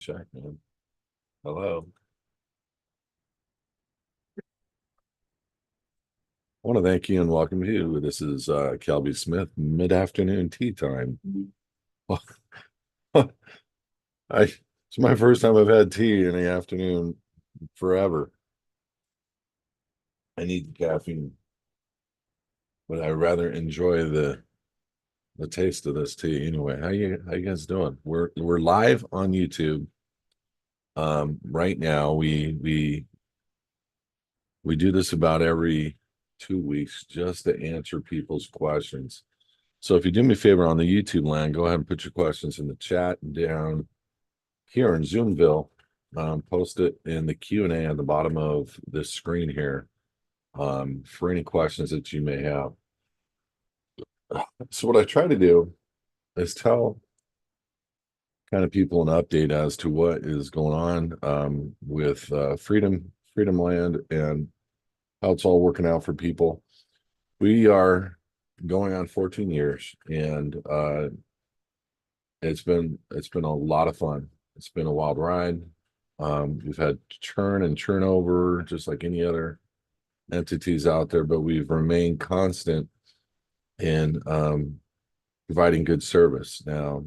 Check, man. Hello. I want to thank you and welcome you. This is Kelby Smith, mid-afternoon tea time. It's my first time I've had tea in the afternoon forever. I need caffeine, but I rather enjoy the taste of this tea anyway. How you guys doing? We're live on YouTube. Right now we do this about every 2 weeks just to answer people's questions. So if you do me a favor on the YouTube land, go ahead and put your questions in the chat down here in Zoomville. Post it in the Q&A at the bottom of this screen here for any questions that you may have. So what I try to do is tell kind of people an update as to what is going on with Freedom Land and how it's all working out for people. We are going on 14 years, and it's been a lot of fun. It's been a wild ride. We've had churn and turnover just like any other entities out there, but we've remained constant in providing good service. Now,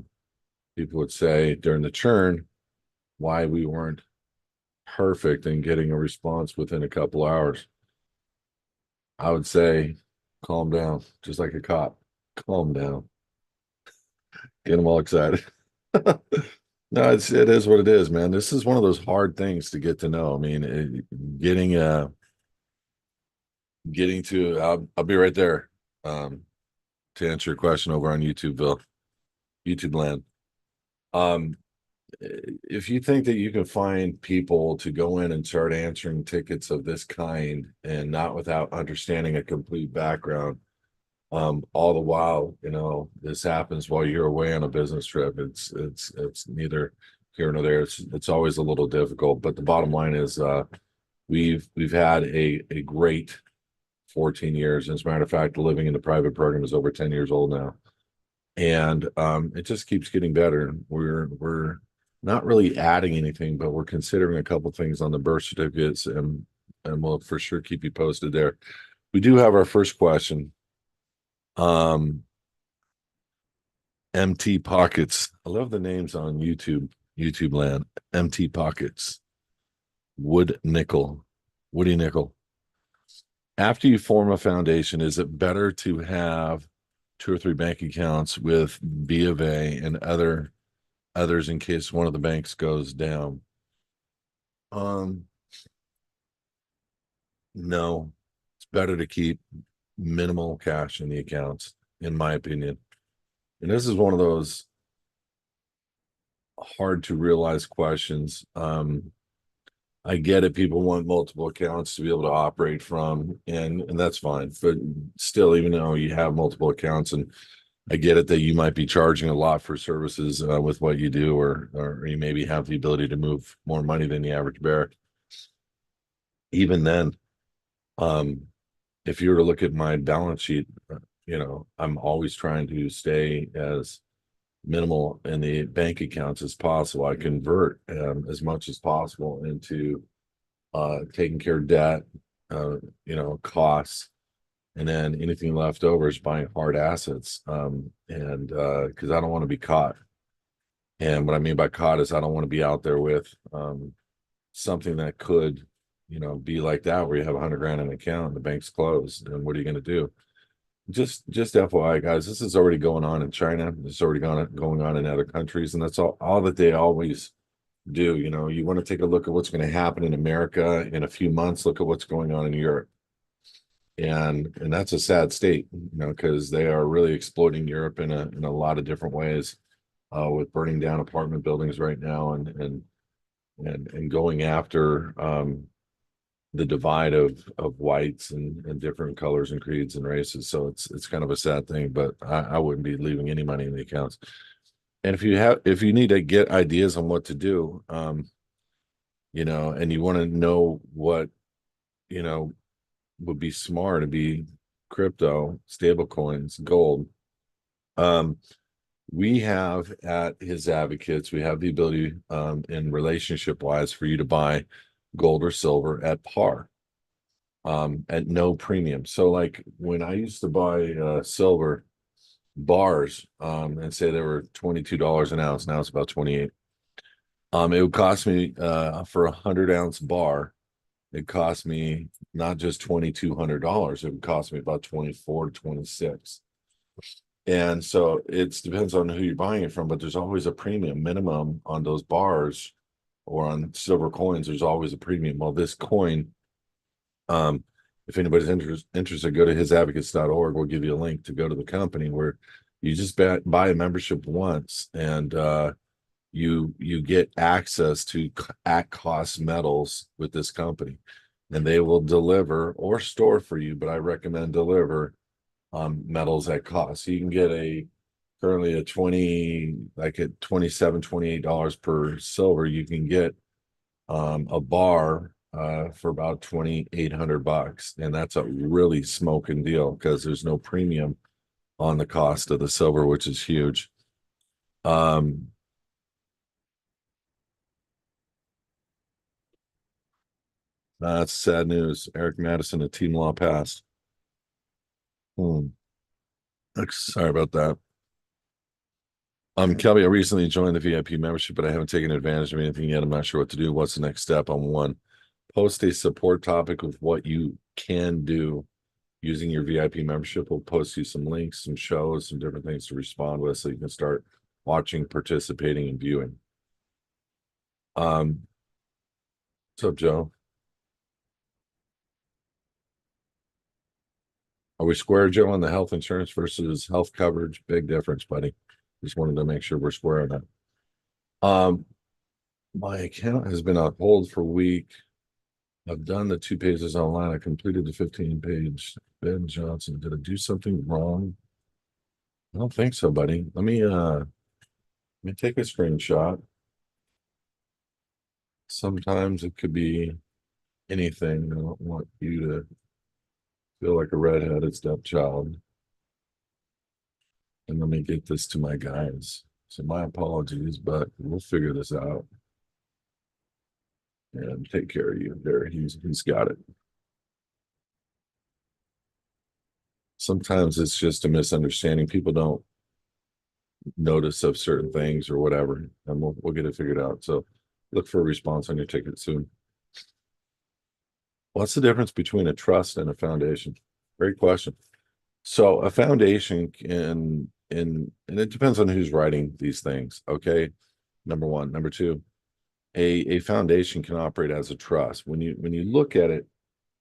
people would say during the churn why we weren't perfect in getting a response within a couple hours. I would say calm down, just like a cop. Calm down. Get them all excited. No, it is what it is, man. This is one of those hard things to get to know. I mean, getting to I'll be right there to answer your question over on YouTube land. If you think that you can find people to go in and start answering tickets of this kind and not without understanding a complete background, all the while, this happens while you're away on a business trip. It's neither here nor there. It's always a little difficult, but the bottom line is we've had a great 14 years. As a matter of fact, living in the private program is over 10 years old now. And it just keeps getting better. We're not really adding anything, but we're considering a couple things on the birth certificates, and we'll for sure keep you posted there. We do have our first question. MT Pockets. I love the names on YouTube land. MT Pockets. Woody Nickel. After you form a foundation, is it better to have 2 or 3 bank accounts with B of A and others in case one of the banks goes down? No, it's better to keep minimal cash in the accounts, in my opinion. And this is one of those hard to realize questions. I get it. People want multiple accounts to be able to operate from, and that's fine. But still, even though you have multiple accounts, and I get it that you might be charging a lot for services with what you do, or you maybe have the ability to move more money than the average bear. Even then, if you were to look at my balance sheet, I'm always trying to stay as minimal in the bank accounts as possible. I convert as much as possible into taking care of debt, costs, and then anything left over is buying hard assets. And because I don't want to be caught. And what I mean by caught is I don't want to be out there with something that could, be like that, where you have 100 grand in an account and the bank's closed. And what are you going to do? Just FYI, guys, this is already going on in China. It's already going on in other countries, and that's all that they always do. You want to take a look at what's going to happen in America in a few months. Look at what's going on in Europe, and that's a sad state, because they are really exploiting Europe in a lot of different ways, with burning down apartment buildings right now, and going after the divide of whites and different colors and creeds and races. So it's kind of a sad thing, but I wouldn't be leaving any money in the accounts. And if you need to get ideas on what to do, and you want to know what, would be smart, to be crypto, stable coins, gold. we have at HISAdvocates, we have the ability in relationship wise for you to buy gold or silver at par at no premium. So like when I used to buy silver bars and say they were $22 an ounce, now it's about 28. It would cost me for 100-ounce bar, it cost me not just $2,200, it would cost me about 24 to 26. And so it depends on who you're buying it from, but there's always a premium minimum on those bars or on silver coins. There's always a premium. Well, this coin, if anybody's interested, go to hisadvocates.org. We'll give you a link to go to the company where you just buy a membership once, and you get access to at cost metals with this company, and they will deliver or store for you. But I recommend deliver metals at cost. So you can get currently a 20, like at $27, $28 per silver. You can get a bar for about $2,800, and that's a really smoking deal because there's no premium on the cost of the silver, which is huge. That's sad news. Eric Madison, a team law passed. Sorry about that. Kelby, I recently joined the VIP membership, but I haven't taken advantage of anything yet. I'm not sure what to do. What's the next step? On one, post a support topic with what you can do using your VIP membership. We'll post you some links, some shows, some different things to respond with so you can start watching, participating, and viewing. What's up, Joe? Are we square, Joe, on the health insurance versus health coverage? Big difference, buddy. Just wanted to make sure we're square on that. My account has been on hold for a week. I've done the 2 pages online. I completed the 15-page. Ben Johnson, did I do something wrong? I don't think so, buddy. Let me take a screenshot. Sometimes it could be anything. I don't want you to feel like a redheaded stepchild. And let me get this to my guys. So my apologies, but we'll figure this out. And take care of you there. He's got it. Sometimes it's just a misunderstanding. People don't notice of certain things or whatever, and we'll get it figured out. So look for a response on your ticket soon. What's the difference between a trust and a foundation? Great question. So a foundation can, and it depends on who's writing these things. Okay. Number one. Number two, a foundation can operate as a trust. When you look at it,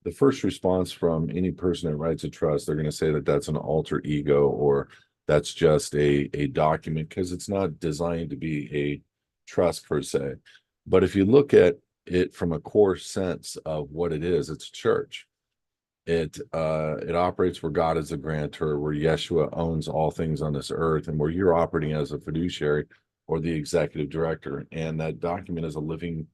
the first response from any person that writes a trust, they're going to say that that's an alter ego or that's just a document because it's not designed to be a trust per se. But if you look at it from a core sense of what it is, it's a church. It operates where God is a grantor, where Yeshua owns all things on this earth, and where you're operating as a fiduciary or the executive director. And that document is a living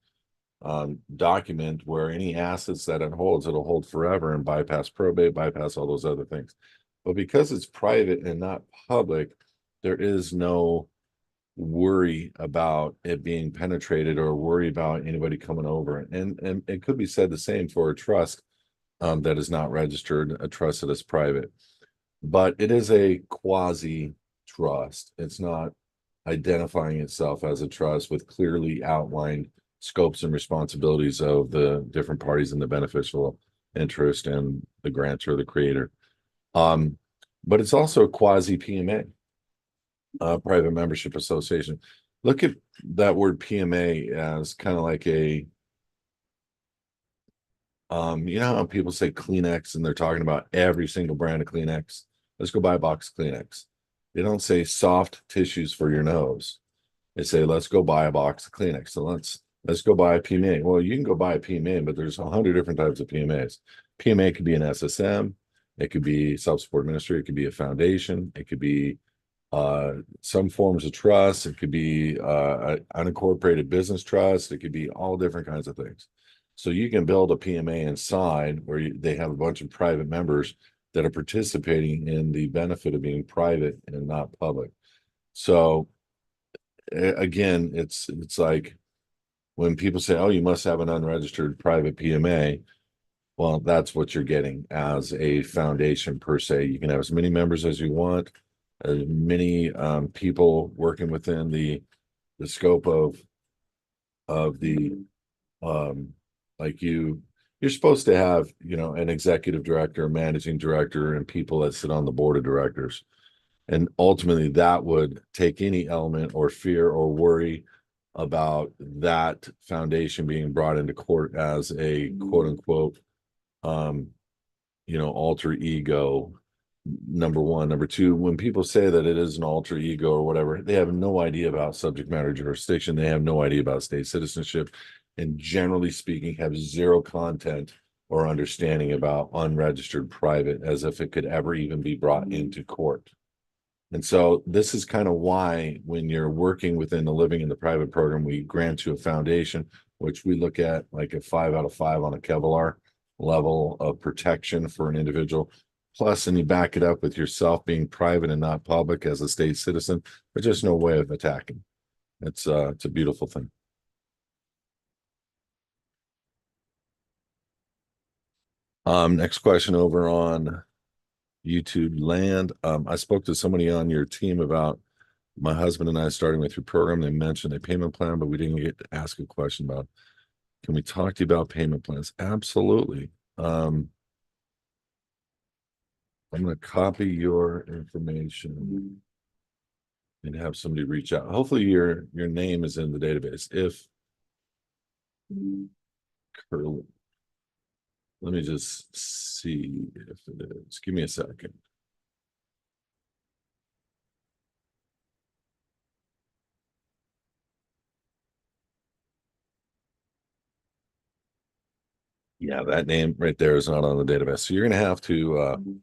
document where any assets that it holds, it'll hold forever and bypass probate, bypass all those other things. But because it's private and not public, there is no worry about it being penetrated or worry about anybody coming over. And it could be said the same for a trust that is not registered, a trust that is private. But it is a quasi trust. It's not identifying itself as a trust with clearly outlined scopes and responsibilities of the different parties in the beneficial interest and the grantor, the creator. But it's also a quasi PMA, private membership association. Look at that word PMA as kind of like a, you know how people say Kleenex and they're talking about every single brand of Kleenex? Let's go buy a box of Kleenex. They don't say soft tissues for your nose. They say, let's go buy a box of Kleenex. So let's go buy a PMA. Well, you can go buy a PMA, but there's 100 different types of PMAs. PMA could be an SSM. It could be self-support ministry. It could be a foundation. It could be some forms of trust. It could be an unincorporated business trust. It could be all different kinds of things. So you can build a PMA inside where they have a bunch of private members that are participating in the benefit of being private and not public. So again, it's like when people say, "Oh, you must have an unregistered private PMA." Well, that's what you're getting as a foundation per se. You can have as many members as you want, as many people working within the scope of the um like you're supposed to have, an executive director, managing director, and people that sit on the board of directors. And ultimately that would take any element or fear or worry about that foundation being brought into court as a quote unquote um alter ego. Number one. Number two, when people say that it is an alter ego or whatever, they have no idea about subject matter jurisdiction. They have no idea about state citizenship, and generally speaking, have zero content or understanding about unregistered private, as if it could ever even be brought into court. And so this is kind of why when you're working within the living in the private program, we grant you a foundation, which we look at like a 5 out of 5 on a Kevlar level of protection for an individual. Plus, and you back it up with yourself being private and not public as a state citizen, there's just no way of attacking. It's a beautiful thing. Next question over on YouTube land. I spoke to somebody on your team about my husband and I starting with your program. They mentioned a payment plan, but we didn't get to ask a question about, can we talk to you about payment plans? Absolutely. I'm going to copy your information and have somebody reach out. Hopefully your name is in the database. If Curly, let me just see if it is. Give me a second. Yeah, that name right there is not on the database. So you're going to have to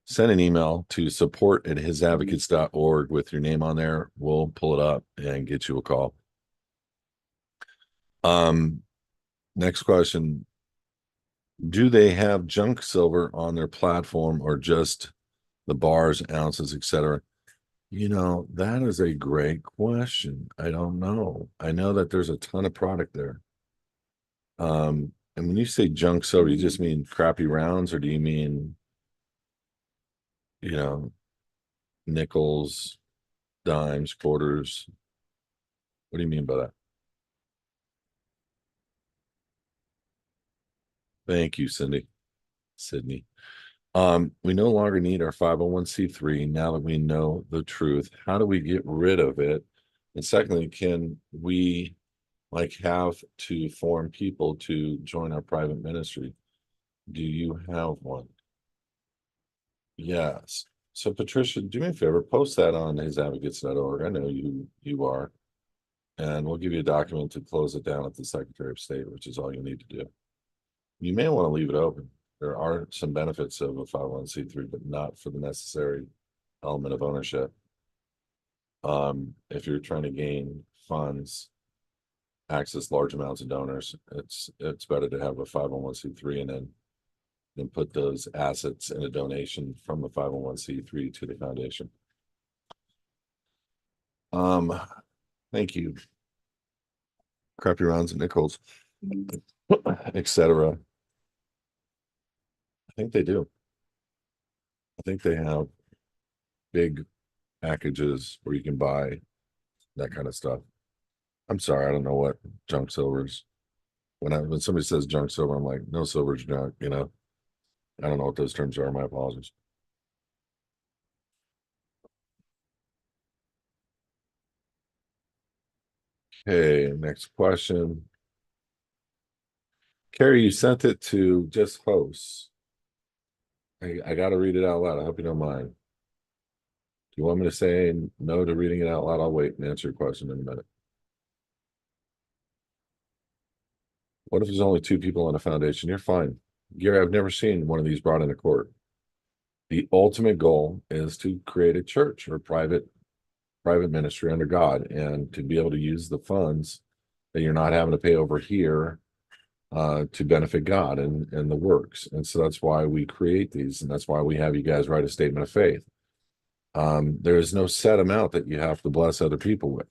send an email to support@hisadvocates.org with your name on there. We'll pull it up and get you a call. Um, Next question. Do they have junk silver on their platform or just the bars, ounces, etc.? That is a great question. I don't know. I know that there's a ton of product there. And when you say junk silver, you just mean crappy rounds, or do you mean, you know, nickels, dimes, quarters? What do you mean by that? Thank you, Sydney. We no longer need our 501(c)(3) now that we know the truth. How do we get rid of it? And secondly, can we have to form people to join our private ministry? Do you have one? Yes. So Patricia, do me a favor, post that on hisadvocates.org. I know you are. And we'll give you a document to close it down at the Secretary of State, which is all you need to do. You may want to leave it open. There are some benefits of a 501(c)(3), but not for the necessary element of ownership. If you're trying to gain funds, access large amounts of donors, it's better to have a 501(c)(3) and then put those assets in a donation from the 501(c)(3) to the foundation. Thank you. Crappy rounds and nickels, etc. I think they do. I think they have big packages where you can buy that kind of stuff. I'm sorry, I don't know what junk silver is. When somebody says junk silver, I'm like, no, silver's junk, I don't know what those terms are. My apologies. Okay, next question. Carrie, you sent it to just hosts. I got to read it out loud. I hope you don't mind. Do you want me to say no to reading it out loud? I'll wait and answer your question in a minute. What if there's only 2 people on a foundation? You're fine. Gary, I've never seen one of these brought into court. The ultimate goal is to create a church or private ministry under God, and to be able to use the funds that you're not having to pay over here to benefit God and the works. And so that's why we create these, and that's why we have you guys write a statement of faith. There is no set amount that you have to bless other people with.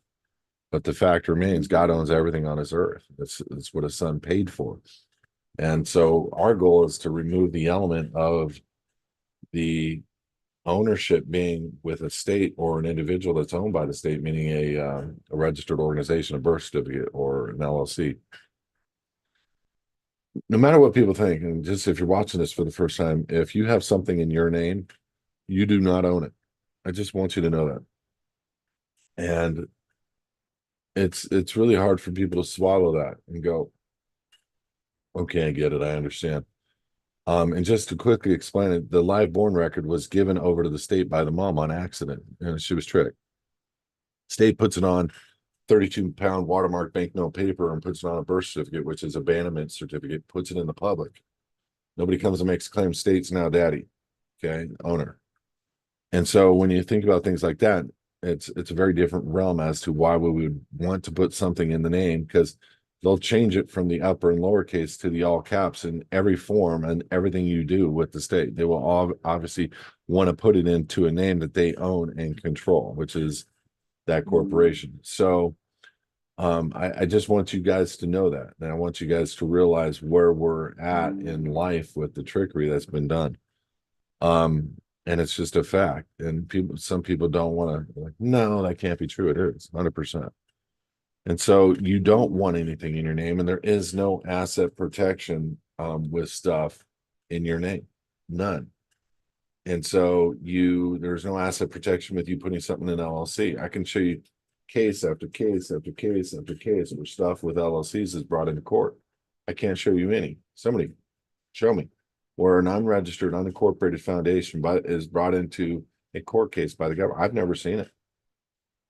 But the fact remains, God owns everything on his earth. That's what his son paid for. And so our goal is to remove the element of the ownership being with a state or an individual that's owned by the state, meaning a registered organization, a birth certificate, or an LLC. No matter what people think, and just if you're watching this for the first time, if you have something in your name, you do not own it. I just want you to know that. And it's really hard for people to swallow that and go, okay, I get it, I understand. And just to quickly explain it, the live born record was given over to the state by the mom on accident, and she was tricked. State puts it on 32-pound watermark banknote paper and puts it on a birth certificate, which is abandonment certificate, puts it in the public. Nobody comes and makes a claim. State's now daddy, okay, owner. And so when you think about things like that, it's a very different realm as to why we would want to put something in the name, because they'll change it from the upper and lowercase to the all caps in every form and everything you do with the state. They will all obviously want to put it into a name that they own and control, which is that corporation. So I just want you guys to know that. And I want you guys to realize where we're at in life with the trickery that's been done. And it's just a fact. And some people don't want to, like, no, that can't be true. It is 100%. And so you don't want anything in your name, and there is no asset protection with stuff in your name, none. And so there's no asset protection with you putting something in LLC. I can show you case after case after case after case where stuff with LLCs is brought into court. I can't show you any. Somebody show me where an unregistered, unincorporated foundation is brought into a court case by the government. I've never seen it.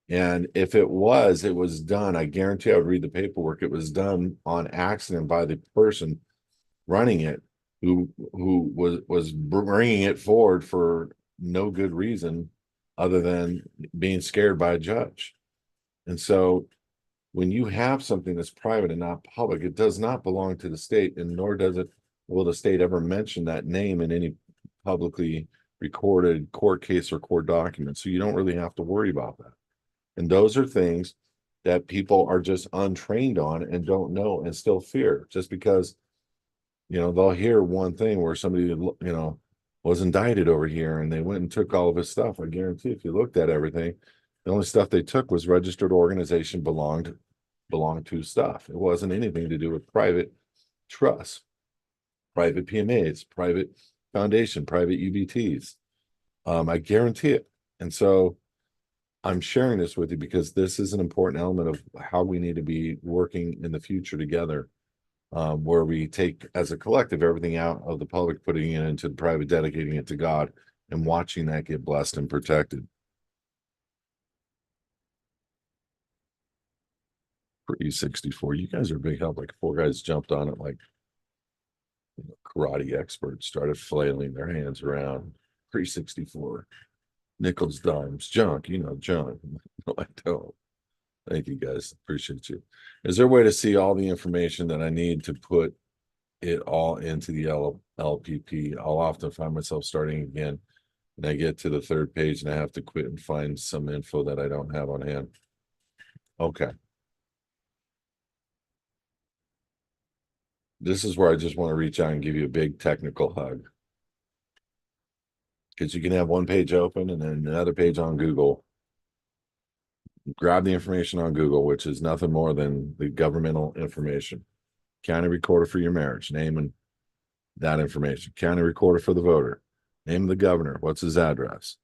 And if it was done. I guarantee I would read the paperwork. It was done on accident by the person running it, who was bringing it forward for no good reason other than being scared by a judge. And so when you have something that's private and not public, it does not belong to the state, and nor will the state ever mention that name in any publicly recorded court case or court document. So you don't really have to worry about that. And those are things that people are just untrained on and don't know and still fear, just because, they'll hear one thing where somebody, was indicted over here and they went and took all of his stuff. I guarantee if you looked at everything, the only stuff they took was registered organization belonged to stuff. It wasn't anything to do with private trust, private PMAs, private foundation, private UBTs. I guarantee it. And so I'm sharing this with you because this is an important element of how we need to be working in the future together, where we take as a collective everything out of the public, putting it into the private, dedicating it to God, and watching that get blessed and protected. For E64, you guys are a big help. Like 4 guys jumped on it like karate experts, started flailing their hands around. Pre-64, nickels, dimes, junk, junk. No, I don't. Thank you guys. Appreciate you. Is there a way to see all the information that I need to put it all into the LPP? I'll often find myself starting again and I get to the 3rd page and I have to quit and find some info that I don't have on hand. Okay. This is where I just want to reach out and give you a big technical hug. Because you can have one page open and then another page on Google. Grab the information on Google, which is nothing more than the governmental information. County recorder for your marriage, name and that information. County recorder for the voter, name of the governor, what's his address?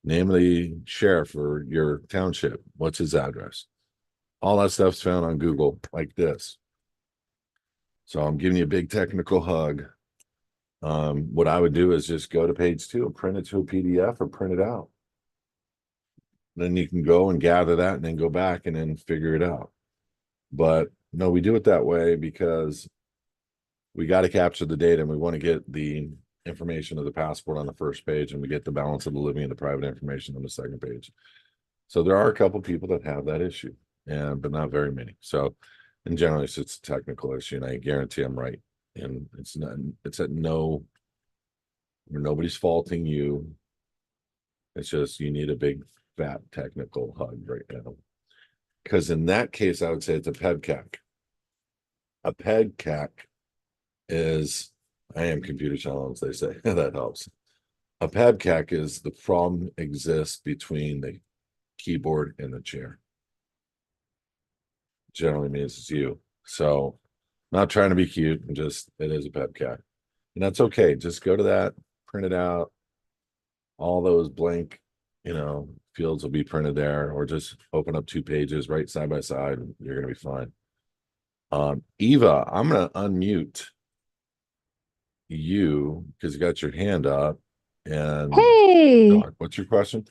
Name of the sheriff for your township, what's his address? All that stuff's found on Google like this. So I'm giving you a big technical hug. What I would do is just go to page 2 and print it to a PDF or print it out. Then you can go and gather that and then go back and then figure it out. But no, we do it that way because we got to capture the data and we want to get the information of the passport on the 1st page, and we get the balance of the living and the private information on the 2nd page. So there are a couple people that have that issue, but not very many. So in general, it's a technical issue, and I guarantee I'm right. And it's at no, where nobody's faulting you. It's just you need a big fat technical hug right now. Because in that case, I would say it's a PEBCAC. A PEBCAC is, I am computer challenged, they say. That helps. A PEBCAC is the problem exists between the keyboard and the chair. Generally means it's you. So not trying to be cute, just it is a PEBCAC. And that's okay. Just go to that, print it out. All those blank, fields will be printed there, or just open up 2 pages right side by side, and you're gonna be fine. Eva, I'm gonna unmute you because you got your hand up. And Hey, what's your question?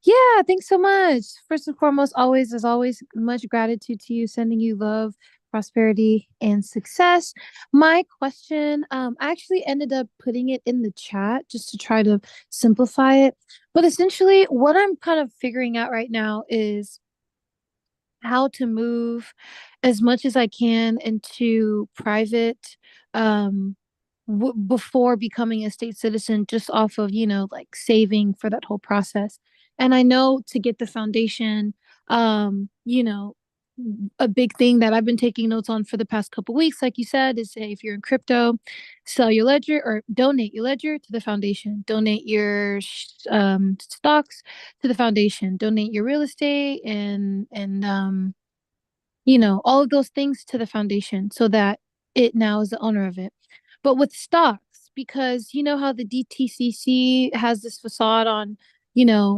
yeah, thanks so much. First and foremost, always, as always, much gratitude to you, sending you love, prosperity, and success. My question, I actually ended up putting it in the chat just to try to simplify it. But essentially, what I'm kind of figuring out right now is how to move as much as I can into private before becoming a state citizen, just off of, like saving for that whole process. And I know to get the foundation, a big thing that I've been taking notes on for the past couple weeks, like you said, is say if you're in crypto, sell your ledger or donate your ledger to the foundation, donate your stocks to the foundation, donate your real estate and all of those things to the foundation so that it now is the owner of it. But with stocks, because you know how the DTCC has this facade on,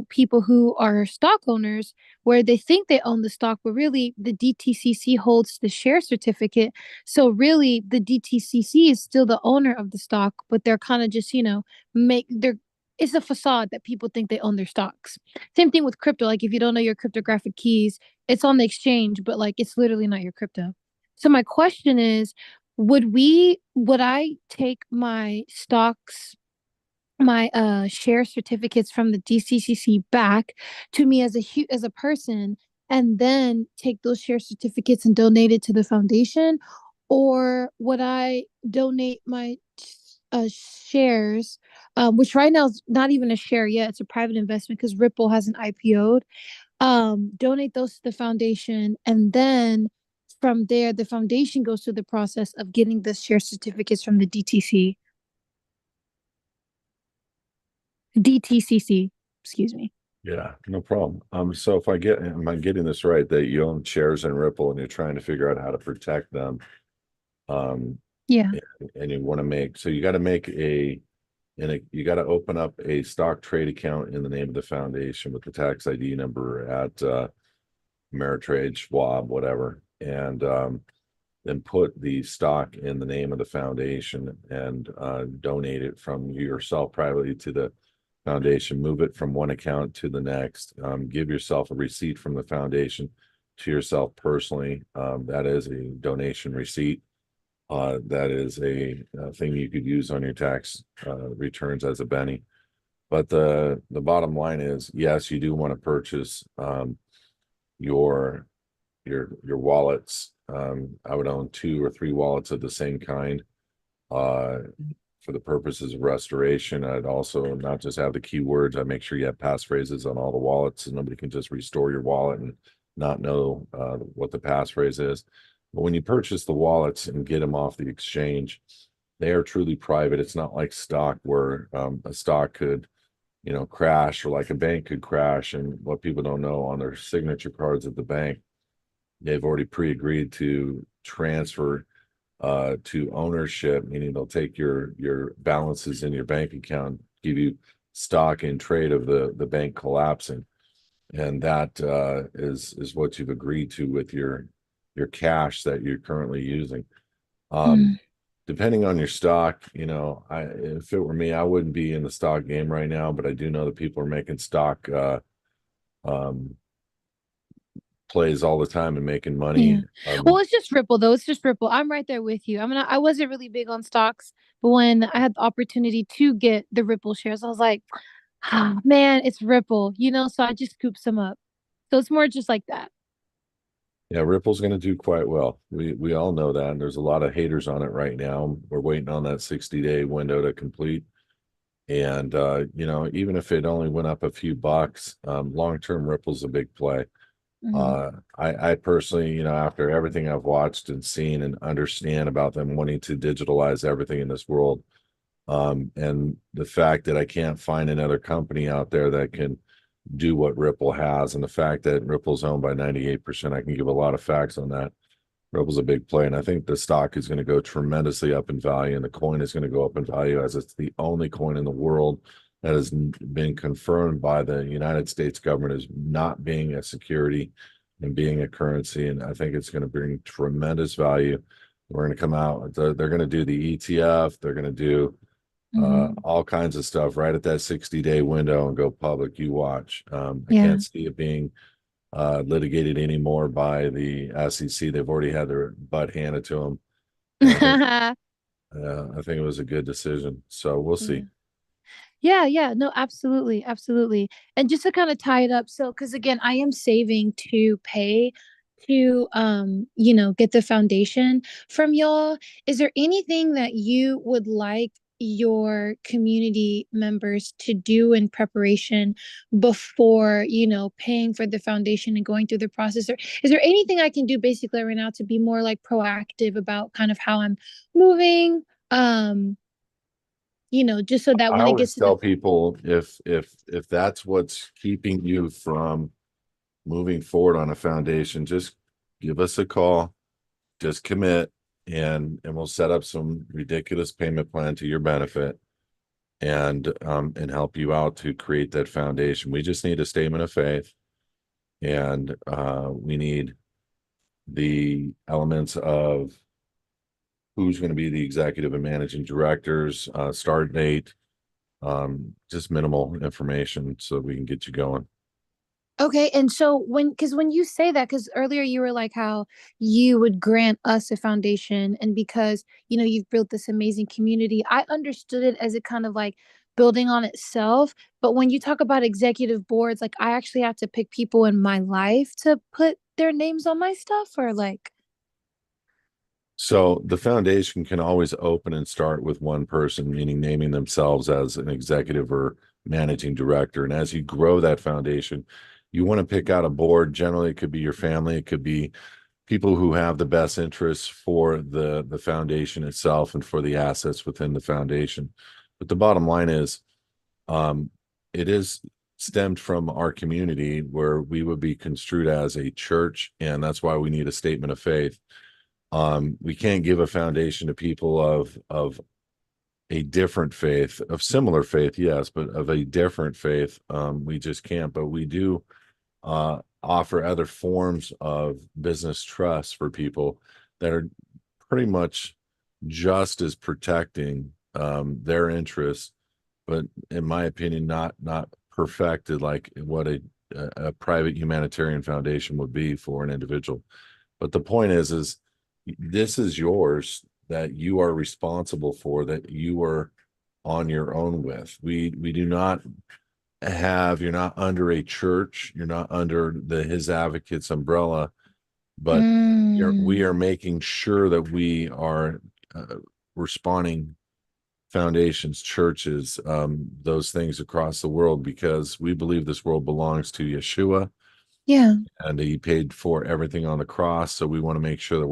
people who are stock owners where they think they own the stock, but really the DTCC holds the share certificate. So really the DTCC is still the owner of the stock, but they're kind of just, they're it's a facade that people think they own their stocks. Same thing with crypto. Like if you don't know your cryptographic keys, it's on the exchange, but like it's literally not your crypto. So my question is, would I take my stocks, my share certificates from the DCCC back to me as a person and then take those share certificates and donate it to the foundation, or would I donate my shares, which right now is not even a share yet, it's a private investment because Ripple hasn't IPO'd, donate those to the foundation, and then from there the foundation goes through the process of getting the share certificates from the DTCC, excuse me. Yeah, no problem. So if am I getting this right that you own shares in Ripple and you're trying to figure out how to protect them? Um, Yeah. and you want to so you got to make you got to open up a stock trade account in the name of the foundation with the tax ID number at Ameritrade, Schwab, whatever, and then put the stock in the name of the foundation and donate it from yourself privately to the foundation. Move it from one account to the next. Give yourself a receipt from the foundation to yourself personally. That is a donation receipt. That is a thing you could use on your tax returns as a Benny. But the bottom line is, yes, you do want to purchase your your wallets. I would own 2 or 3 wallets of the same kind uh, for the purposes of restoration. I'd also not just have the keywords. I make sure you have passphrases on all the wallets, so nobody can just restore your wallet and not know what the passphrase is. But when you purchase the wallets and get them off the exchange, they are truly private. It's not like stock where a stock could crash, or like a bank could crash. And what people don't know, on their signature cards at the bank, they've already pre-agreed to transfer to ownership, meaning they'll take your balances in your bank account, give you stock in trade of the bank collapsing. And that is what you've agreed to with your cash that you're currently using. um Mm, Depending on your stock, if it were me, I wouldn't be in the stock game right now, but I do know that people are making stock um plays all the time and making money. yeah. Well, it's just Ripple though. It's just Ripple. I'm right there with you. I wasn't really big on stocks, but when I had the opportunity to get the Ripple shares, I was like, ah, man, it's Ripple, so I just scooped some up. So it's more just like that. Yeah, Ripple's going to do quite well. We all know that, and there's a lot of haters on it right now. We're waiting on that 60-day window to complete. And even if it only went up a few bucks, long-term Ripple's a big play. Hmm. I personally, after everything I've watched and seen and understand about them wanting to digitalize everything in this world, and the fact that I can't find another company out there that can do what Ripple has, and the fact that Ripple's owned by 98%, I can give a lot of facts on that. Ripple's a big play, and I think the stock is going to go tremendously up in value, and the coin is going to go up in value as it's the only coin in the world that has been confirmed by the United States government as not being a security and being a currency. And I think it's going to bring tremendous value. We're going to come out, they're going to do the ETF, they're going to do Hmm. all kinds of stuff right at that 60-day window and go public. You watch. I Yeah. can't see it being litigated anymore by the SEC. They've already had their butt handed to them, and I think it was a good decision. So we'll Yeah. see. Yeah, yeah, no, absolutely, absolutely. And just to kind of tie it up, so because again, I am saving to pay to get the foundation from y'all. Is there anything that you would like your community members to do in preparation before, paying for the foundation and going through the process? Or is there anything I can do basically right now to be more like proactive about kind of how I'm moving? Just so that I when it always gets to the tell people if that's what's keeping you from moving forward on a foundation, just give us a call, just commit, and we'll set up some ridiculous payment plan to your benefit and help you out to create that foundation. We just need a statement of faith, and we need the elements of who's going to be the executive and managing directors, start date, just minimal information so we can get you going. Okay, and so because when you say that, because earlier you were like how you would grant us a foundation, and because you've built this amazing community, I understood it as a kind of like building on itself. But when you talk about executive boards, like I actually have to pick people in my life to put their names on my stuff, or like, So the foundation can always open and start with one person, meaning naming themselves as an executive or managing director. And as you grow that foundation, you want to pick out a board. Generally, it could be your family, it could be people who have the best interests for the foundation itself and for the assets within the foundation. But the bottom line is, um, it is stemmed from our community where we would be construed as a church, and that's why we need a statement of faith. We can't give a foundation to people of a different faith, of similar faith, yes, but of a different faith. We just can't. But we do offer other forms of business trust for people that are pretty much just as protecting their interests, but in my opinion, not perfected like what a private humanitarian foundation would be for an individual. But the point is this is yours that you are responsible for, that you are on your own with. We do not you're not under a church, you're not under the HISAdvocates umbrella, but we mm, are making sure that we are responding foundations, churches, those things across the world, because we believe this world belongs to Yeshua yeah, and he paid for everything on the cross. So we want to make sure that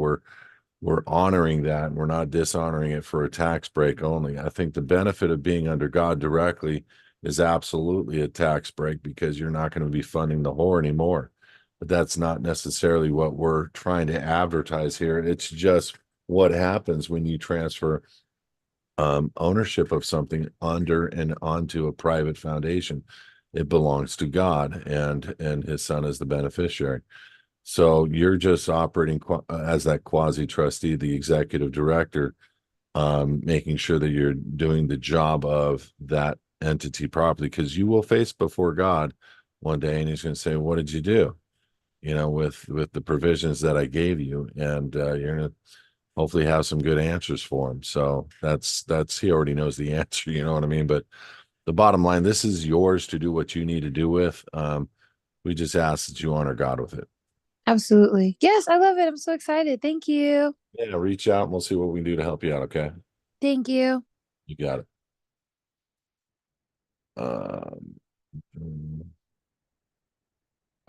we're honoring that and we're not dishonoring it for a tax break only. I think the benefit of being under God directly is absolutely a tax break because you're not going to be funding the whore anymore. But that's not necessarily what we're trying to advertise here. It's just what happens when you transfer ownership of something under and onto a private foundation. It belongs to God, and his son is the beneficiary. So you're just operating as that quasi trustee, the executive director, making sure that you're doing the job of that entity properly, because you will face before God one day, and he's going to say, "What did you do?" With the provisions that I gave you, and you're going to hopefully have some good answers for him. So that's he already knows the answer. You know what I mean? But the bottom line, this is yours to do what you need to do with. We just ask that you honor God with it. absolutely. Yes, I love it. I'm so excited. Thank you. Yeah, reach out and we'll see what we can do to help you out. Okay. Thank you. You got it. Um,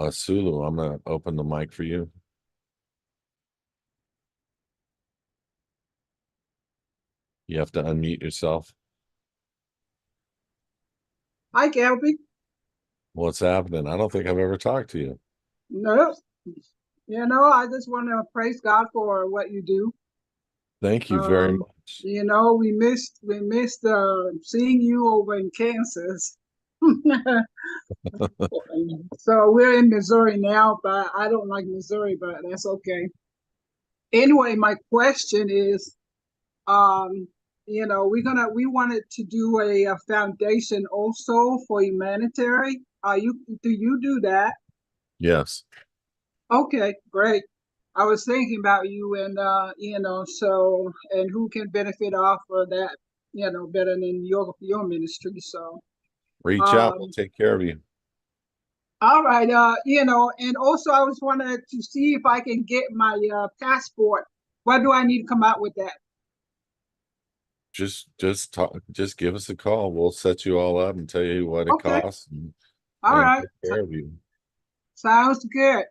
Sulu, I'm gonna open the mic for you. You have to unmute yourself. Hi, Kelby. What's happening? I don't think I've ever talked to you. No, I just want to praise God for what you do. Thank you very much. We missed seeing you over in Kansas. So we're in Missouri now, but I don't like Missouri, but that's okay. Anyway, my question is, we wanted to do a foundation also for humanitarian. Do you do that? Yes. Okay, great. I was thinking about you and and who can benefit off of that, better than your ministry. So Reach out. We'll um take care of you. all right, and also I was wanted to see if I can get my passport. What do I need to come out with that? Just talk, just give us a call. We'll set you all up and tell you what it Okay, costs all and right. take care of you. Sounds good.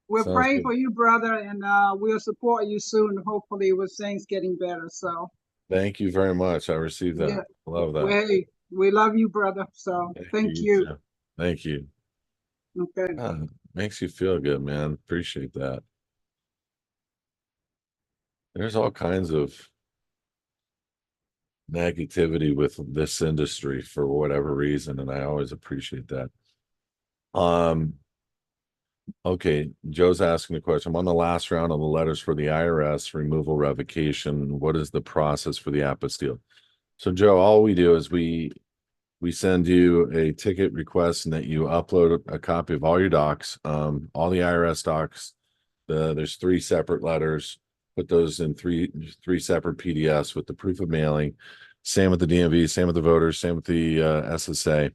We're Sounds praying good. for you, brother, and we'll support you soon, hopefully with things getting better. So Thank you very much. I received yeah, that. Love that. we love you, brother. So Thank you. thank You you. too. Thank you. Okay. Makes you feel good, man. Appreciate that. There's all kinds of negativity with this industry for whatever reason, and I always appreciate that. Um, okay, Joe's asking a question. I'm on the last round of the letters for the IRS removal revocation. What is the process for the apostille? So, Joe, all we do is we send you a ticket request and that you upload a copy of all your docs, all the IRS docs. There's three separate letters. Put those in three separate PDFs with the proof of mailing. Same with the DMV, same with the voters, same with the SSA.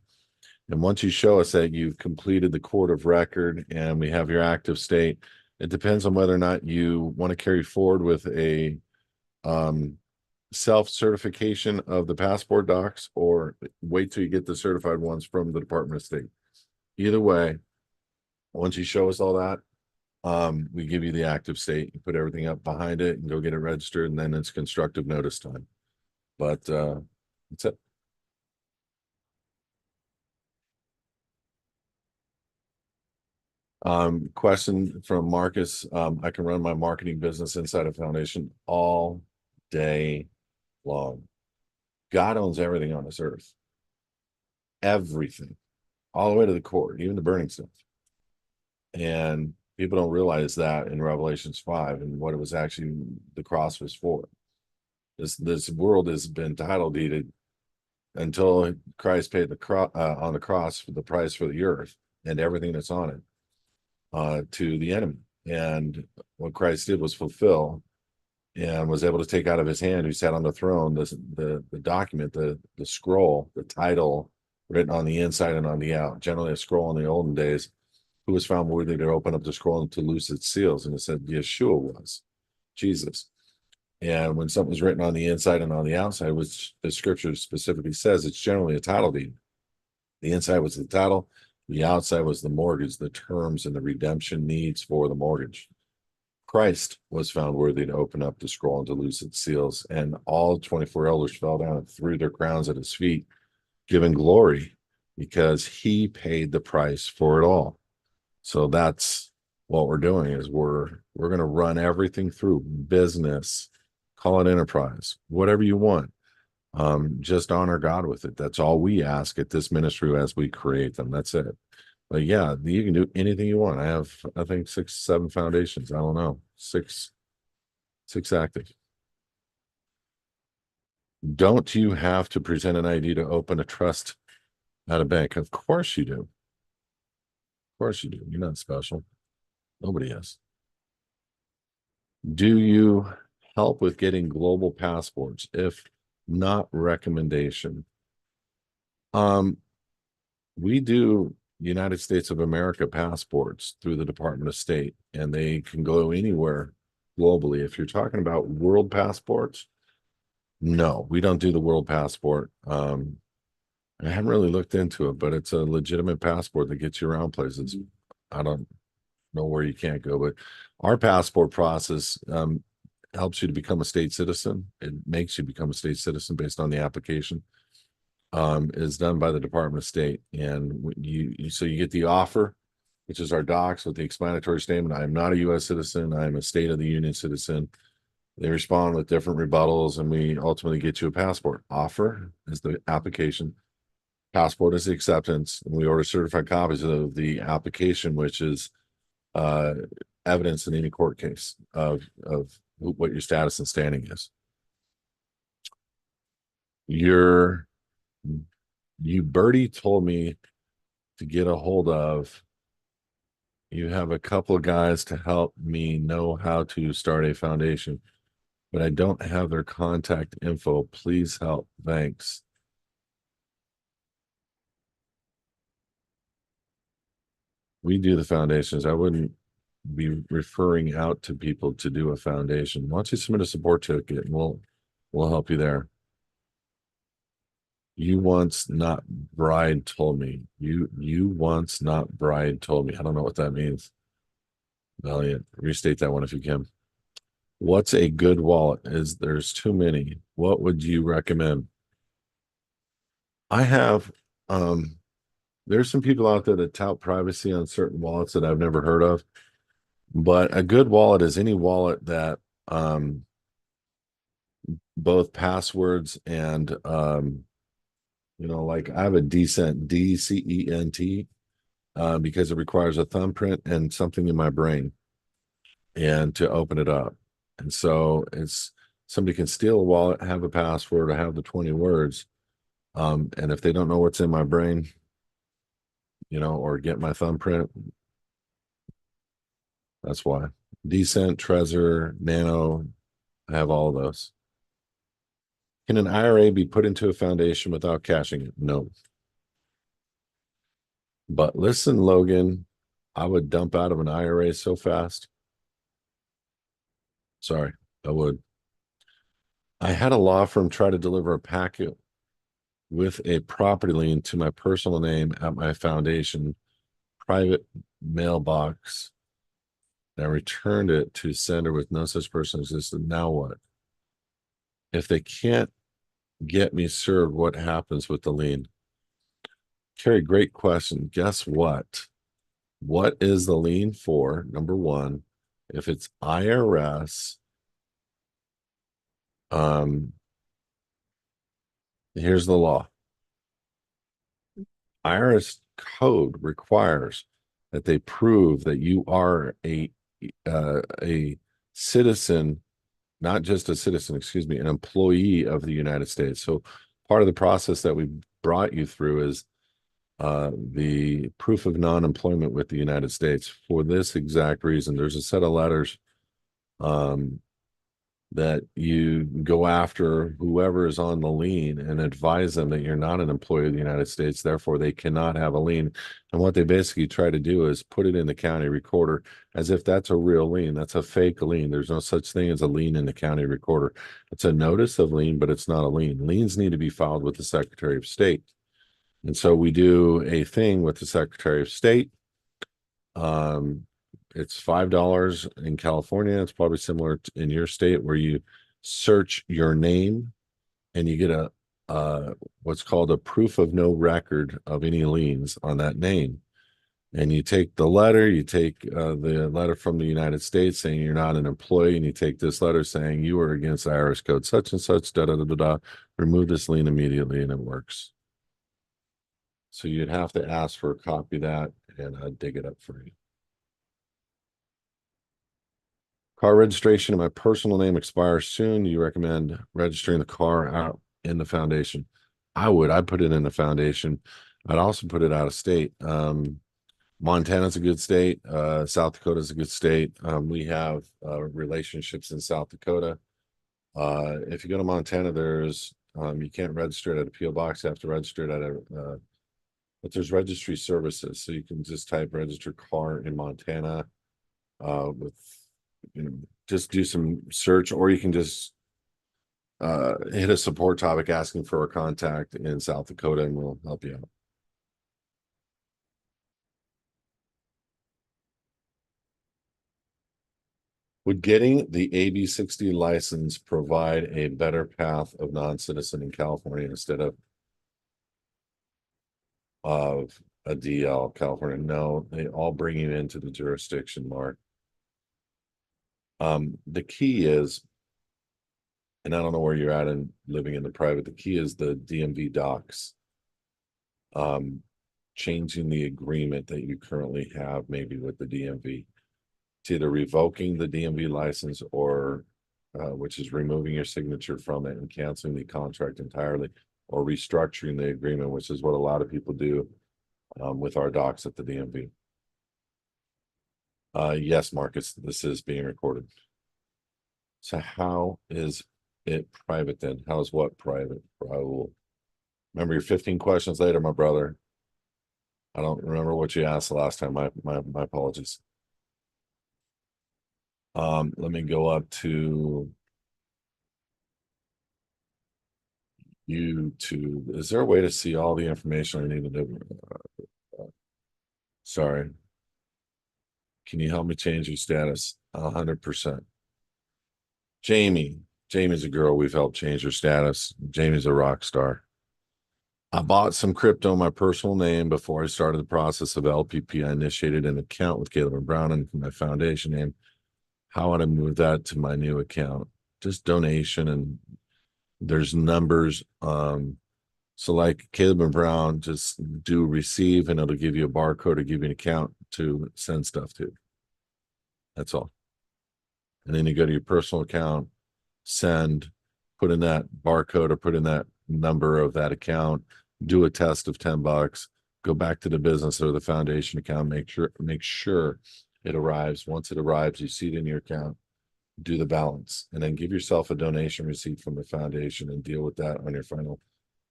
And once you show us that you've completed the court of record and we have your active state, it depends on whether or not you want to carry forward with a um, self-certification of the passport docs or wait till you get the certified ones from the Department of State. Either way, once you show us all that, we give you the active state, you put everything up behind it and go get it registered, and then it's constructive notice time. But that's it. Question from Marcus. I can run my marketing business inside a foundation all day long. God owns everything on this earth. Everything. All the way to the core, even the burning stuff. And people don't realize that in Revelations 5 and what it was actually the cross was for. This world has been title deeded until Christ paid on the cross for the price for the earth and everything that's on it to the enemy. And what Christ did was fulfill and was able to take out of his hand who sat on the throne the document, the scroll, the title written on the inside and on the out. Generally a scroll in the olden days, who was found worthy to open up the scroll and to loose its seals. And it said Yeshua was Jesus. And when something was written on the inside and on the outside, which the scripture specifically says, it's generally a title deed. The inside was the title, the outside was the mortgage, the terms and the redemption needs for the mortgage. Christ was found worthy to open up the scroll and to loose its seals, and all 24 elders fell down and threw their crowns at his feet, giving glory because he paid the price for it all. So that's what we're doing is we're going to run everything through business, call it enterprise, whatever you want. Just honor God with it. That's all we ask at this ministry as we create them. That's it. But yeah, you can do anything you want. I have, I think 6, 7 foundations. I don't know, six active. Don't you have to present an ID to open a trust at a bank? Of course you do. Of course you do. You're not special. Nobody is. Do you help with getting global passports? If not, recommendation. We do United States of America passports through the Department of State, and they can go anywhere globally. If you're talking about world passports, no, we don't do the world passport. I haven't really looked into it, but it's a legitimate passport that gets you around places. I don't know where you can't go, but our passport process helps you to become a state citizen. It makes you become a state citizen based on the application. Is done by the Department of State, and so you get the offer, which is our docs with the explanatory statement. I am not a U.S. citizen. I am a state of the union citizen. They respond with different rebuttals, and we ultimately get you a passport. Offer is the application. Passport is the acceptance. And we order certified copies of the application, which is uh, evidence in any court case of what your status and standing is. You Birdie told me to get a hold of. You have a couple of guys to help me know how to start a foundation, but I don't have their contact info. Please help. Thanks. We do the foundations. I wouldn't be referring out to people to do a foundation. Why don't you submit a support ticket and we'll help you there. You once not bride told me. You once not bride told me. I don't know what that means. Valiant. Restate that one if you can. What's a good wallet? There's too many. What would you recommend? I have there's some people out there that tout privacy on certain wallets that I've never heard of. But a good wallet is any wallet that both passwords and like I have a decent DCENT because it requires a thumbprint and something in my brain and to open it up. And so it's somebody can steal a wallet, have a password, or have the 20 words. And if they don't know what's in my brain, or get my thumbprint, that's why. Decent, Trezor, Nano, I have all of those. Can an IRA be put into a foundation without cashing it? No. But listen, Logan, I would dump out of an IRA so fast. Sorry, I would. I had a law firm try to deliver a packet with a property lien to my personal name at my foundation private mailbox. I returned it to sender with no such person existed. Now what? If they can't get me served, what happens with the lien? Carrie, great question. Guess what? What is the lien for? Number one, if it's IRS, here's the law. IRS code requires that they prove that you are a citizen, not just a citizen, excuse me, an employee of the United States. So part of the process that we brought you through is the proof of non-employment with the United States for this exact reason. There's a set of letters that you go after whoever is on the lien and advise them that you're not an employee of the United States, therefore they cannot have a lien. And what they basically try to do is put it in the county recorder as if that's a real lien. That's a fake lien. There's no such thing as a lien in the county recorder. It's a notice of lien, but it's not a lien. Liens need to be filed with the Secretary of State. And so we do a thing with the Secretary of State. It's $5 in California. It's probably similar in your state where you search your name and you get a what's called a proof of no record of any liens on that name. And you take the letter, you take the letter from the United States saying you're not an employee, and you take this letter saying you are against IRS code such and such, da da da da da. Remove this lien immediately, and it works. So you'd have to ask for a copy of that, and I'd dig it up for you. Car registration in my personal name expires soon. You recommend registering the car out in the foundation? I'd put it in the foundation. I'd also put it out of state. Montana's a good state. South Dakota's a good state. We have relationships in South Dakota. If you go to Montana, there's you can't register it at a PO box. You have to register it at but there's registry services. So you can just type register car in Montana with just do some search, or you can just hit a support topic asking for a contact in South Dakota and we'll help you out. Would getting the AB 60 license provide a better path of non-citizen in California instead of a DL California? No, they all bring you into the jurisdiction, Mark. The key is, and I don't know where you're at in living in the private, the key is the DMV docs. Changing the agreement that you currently have maybe with the DMV. It's either revoking the DMV license or which is removing your signature from it and canceling the contract entirely, or restructuring the agreement, which is what a lot of people do with our docs at the DMV. Yes, Marcus, this is being recorded. So how is it private then? How is what private, Raul? Remember your 15 questions later, my brother. I don't remember what you asked the last time. My apologies. Let me go up to YouTube. Is there a way to see all the information I need to do? Sorry. Can you help me change your status? 100%. Jamie's a girl we've helped change her status. Jamie's a rock star. I bought some crypto in my personal name before I started the process of LPP. I initiated an account with Caleb and Brown and my foundation name. How would I move that to my new account? Just donation, and there's numbers. So like Caleb and Brown, just do receive and it'll give you a barcode to give you an account to send stuff to. That's all. And then you go to your personal account, send, put in that barcode or put in that number of that account, do a test of $10, go back to the business or the foundation account, make sure it arrives. Once it arrives, you see it in your account, do the balance, and then give yourself a donation receipt from the foundation and deal with that on your final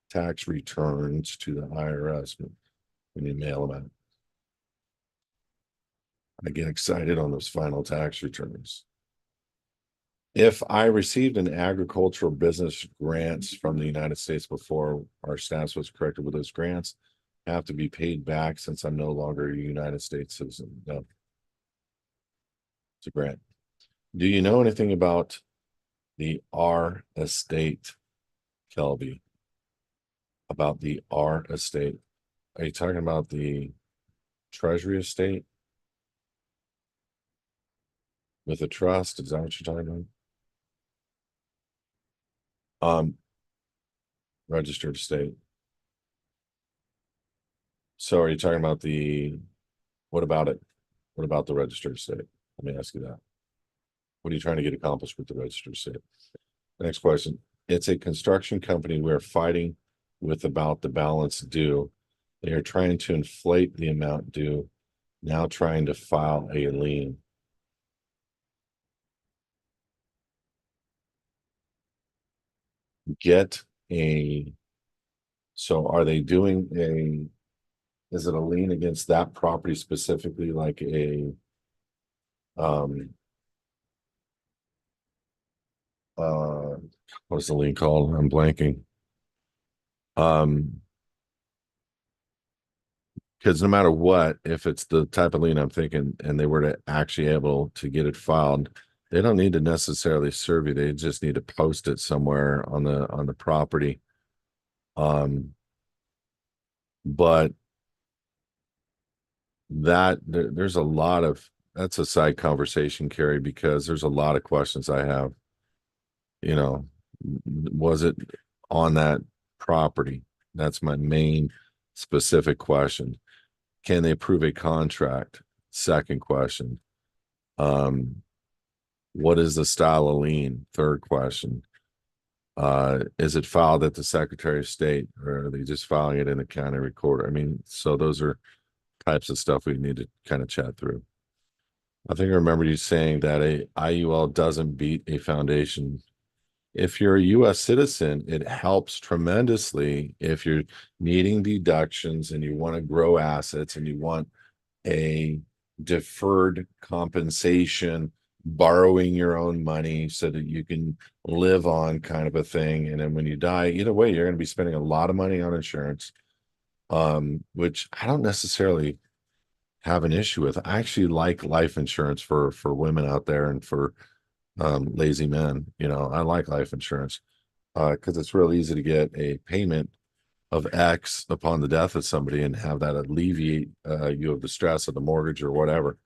tax returns to the IRS when you mail them out. I get excited on those final tax returns. If I received an agricultural business grants from the United States before our status was corrected, with those grants have to be paid back since I'm no longer a United States citizen? No. It's a grant. Do you know anything about the R estate, Kelby? About the R estate? Are you talking about the Treasury estate with a trust? Is that what you're talking about? Registered estate. So are you talking about what about it? What about the registered estate? Let me ask you that. What are you trying to get accomplished with the registered estate? Next question. It's a construction company we're fighting with about the balance due. They are trying to inflate the amount due, now trying to file a lien. So are they doing is it a lien against that property specifically, like what's the lien called? I'm blanking. Because no matter what, if it's the type of lien I'm thinking, and they were to actually able to get it filed, they don't need to necessarily serve you. They just need to post it somewhere on the property. But there's a lot of, that's a side conversation, Carrie, because there's a lot of questions I have. Was it on that property? That's my main specific question. Can they prove a contract? Second question. What is the style of lien? Third question. Is it filed at the Secretary of State, or are they just filing it in the county recorder? I mean, so those are types of stuff we need to kind of chat through. I think I remember you saying that a IUL doesn't beat a foundation. If you're a U.S. citizen, it helps tremendously if you're needing deductions and you want to grow assets and you want a deferred compensation borrowing your own money so that you can live on, kind of a thing. And then when you die, either way, you're going to be spending a lot of money on insurance, which I don't necessarily have an issue with. I actually like life insurance for women out there and for lazy men. You know, I like life insurance because it's real easy to get a payment of X upon the death of somebody and have that alleviate you of the stress of the mortgage or whatever.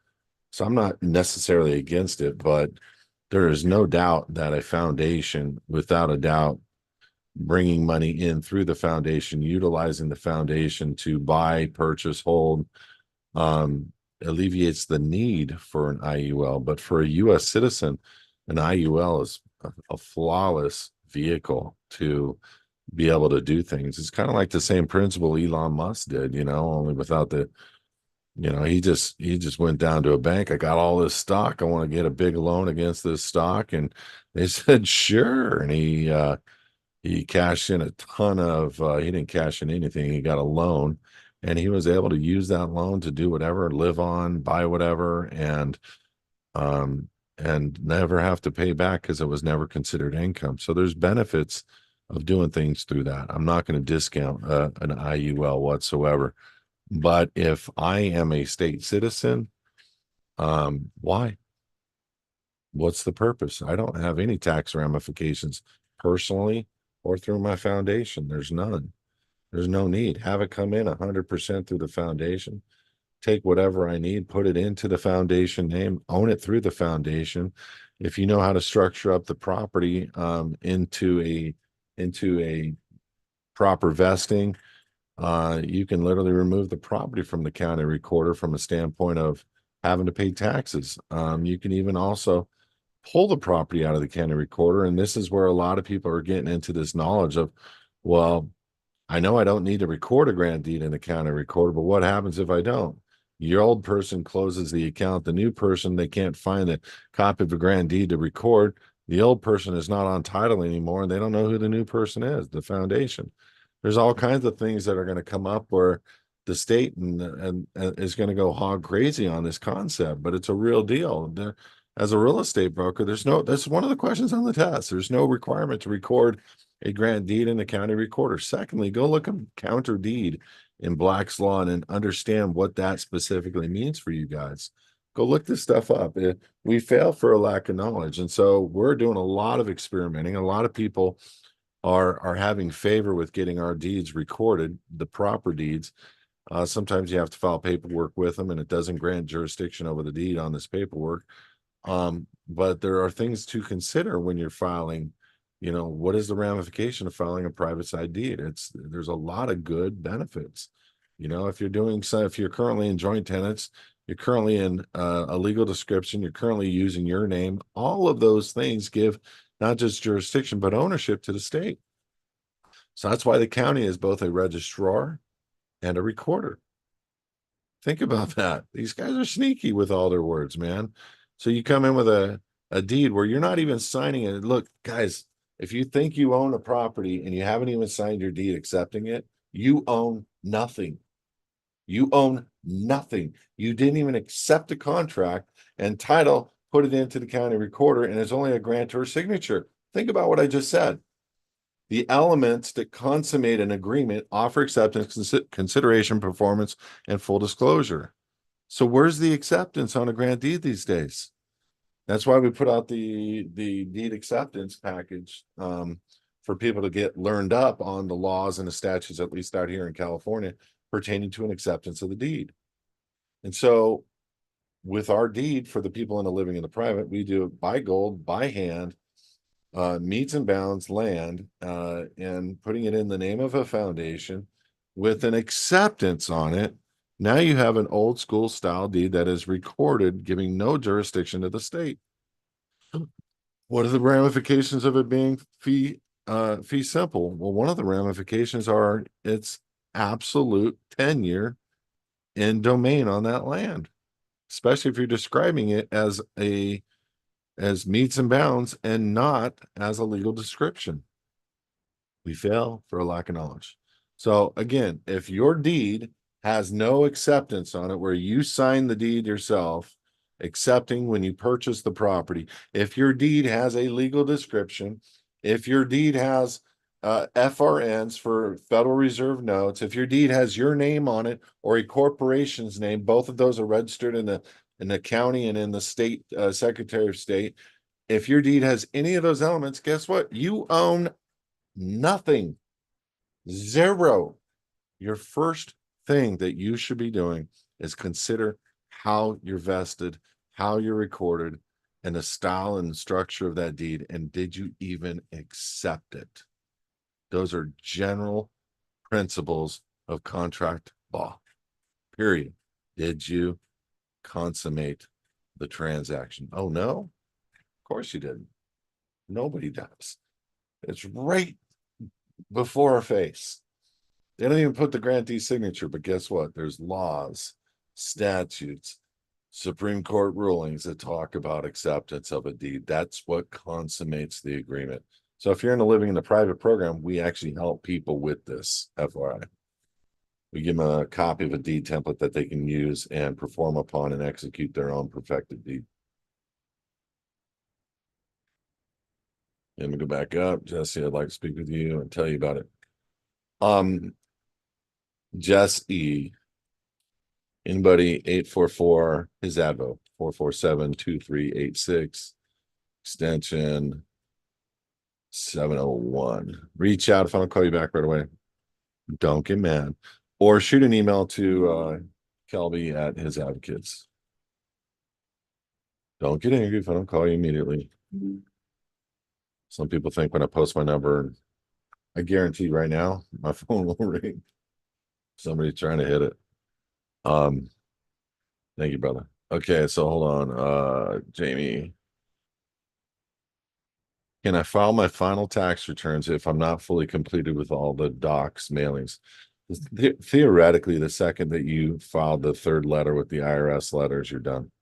So I'm not necessarily against it, but there is no doubt that a foundation, without a doubt, bringing money in through the foundation, utilizing the foundation to buy, purchase, hold, alleviates the need for an IUL. But for a U.S. citizen, an IUL is a flawless vehicle to be able to do things. It's kind of like the same principle Elon Musk did, you know, only without the, you know, he just went down to a bank. I got all this stock. I want to get a big loan against this stock. And they said, sure. And he cashed in a ton of he didn't cash in anything. He got a loan and he was able to use that loan to do whatever, live on, buy whatever, um and never have to pay back because it was never considered income. So there's benefits of doing things through that. I'm not going to discount an IUL whatsoever. But if I am a state citizen, why? What's the purpose? I don't have any tax ramifications personally or through my foundation. There's none. There's no need. Have it come in 100% through the foundation. Take whatever I need, put it into the foundation name, own it through the foundation. If you know how to structure up the property into a proper vesting, you can literally remove the property from the county recorder from a standpoint of having to pay taxes. You can even also pull the property out of the county recorder. And this is where a lot of people are getting into this knowledge of, well, I know I don't need to record a grant deed in the county recorder, but what happens if I don't? Your old person closes the account. The new person, they can't find a copy of a grant deed to record. The old person is not on title anymore, and they don't know who the new person is, the foundation. There's all kinds of things that are going to come up where the state and is going to go hog crazy on this concept, but it's a real deal. As a real estate broker, that's one of the questions on the test. There's no requirement to record a grant deed in the county recorder. Secondly, go look up counter deed in Black's Law and understand what that specifically means for you guys. Go look this stuff up. We fail for a lack of knowledge. And so we're doing a lot of experimenting. A lot of people are having favor with getting our deeds recorded, the proper deeds. Sometimes you have to file paperwork with them and it doesn't grant jurisdiction over the deed on this paperwork. But there are things to consider when you're filing. You know, what is the ramification of filing a private side deed? There's a lot of good benefits. You know, if you're currently in joint tenants, you're currently in a legal description, you're currently using your name, all of those things give not just jurisdiction, but ownership to the state. So that's why the county is both a registrar and a recorder. Think about that. These guys are sneaky with all their words, man. So you come in with a deed where you're not even signing it. Look, guys, if you think you own a property and you haven't even signed your deed accepting it, you own nothing. You own nothing. You didn't even accept a contract and title, put it into the county recorder, and it's only a grantor signature. Think about what I just said. The elements that consummate an agreement: offer, acceptance, consideration, performance, and full disclosure. So where's the acceptance on a grant deed these days? That's why we put out the deed acceptance package for people to get learned up on the laws and the statutes, at least out here in California, pertaining to an acceptance of the deed. And so with our deed, for the people in the living in the private, we do it by gold, by hand, meets and bounds land, and putting it in the name of a foundation with an acceptance on it. Now you have an old school style deed that is recorded, giving no jurisdiction to the state. What are the ramifications of it being fee simple? Well, one of the ramifications are its absolute tenure and domain on that land, especially if you're describing it as meets and bounds and not as a legal description. We fail for a lack of knowledge. So again, if your deed has no acceptance on it, where you sign the deed yourself accepting when you purchase the property. If your deed has a legal description, if your deed has FRNs for Federal Reserve notes, if your deed has your name on it or a corporation's name, both of those are registered in the county and in the state Secretary of State. If your deed has any of those elements, guess what? You own nothing. Zero. Your first thing that you should be doing is consider how you're vested, how you're recorded, and the style and structure of that deed. And did you even accept it? Those are general principles of contract law. Period. Did you consummate the transaction? Oh, no? Of course you didn't. Nobody does. It's right before our face. They don't even put the grantee's signature, but guess what? There's laws, statutes, Supreme Court rulings that talk about acceptance of a deed. That's what consummates the agreement. So if you're in a living in the private program, we actually help people with this, FYI. We give them a copy of a deed template that they can use and perform upon and execute their own perfected deed. Let me go back up. Jesse, I'd like to speak with you and tell you about it. Jess E. Anybody 844 HISAdvo 447-2386 extension 701. Reach out if I don't call you back right away. Don't get mad. Or shoot an email to Kelby at HISAdvocates. Don't get angry if I don't call you immediately. Some people think when I post my number, I guarantee right now my phone will ring. Somebody's trying to hit it. Thank you, brother. Okay, so hold on. Jamie. Can I file my final tax returns if I'm not fully completed with all the docs mailings? Theoretically, the second that you file the third letter with the IRS letters, you're done.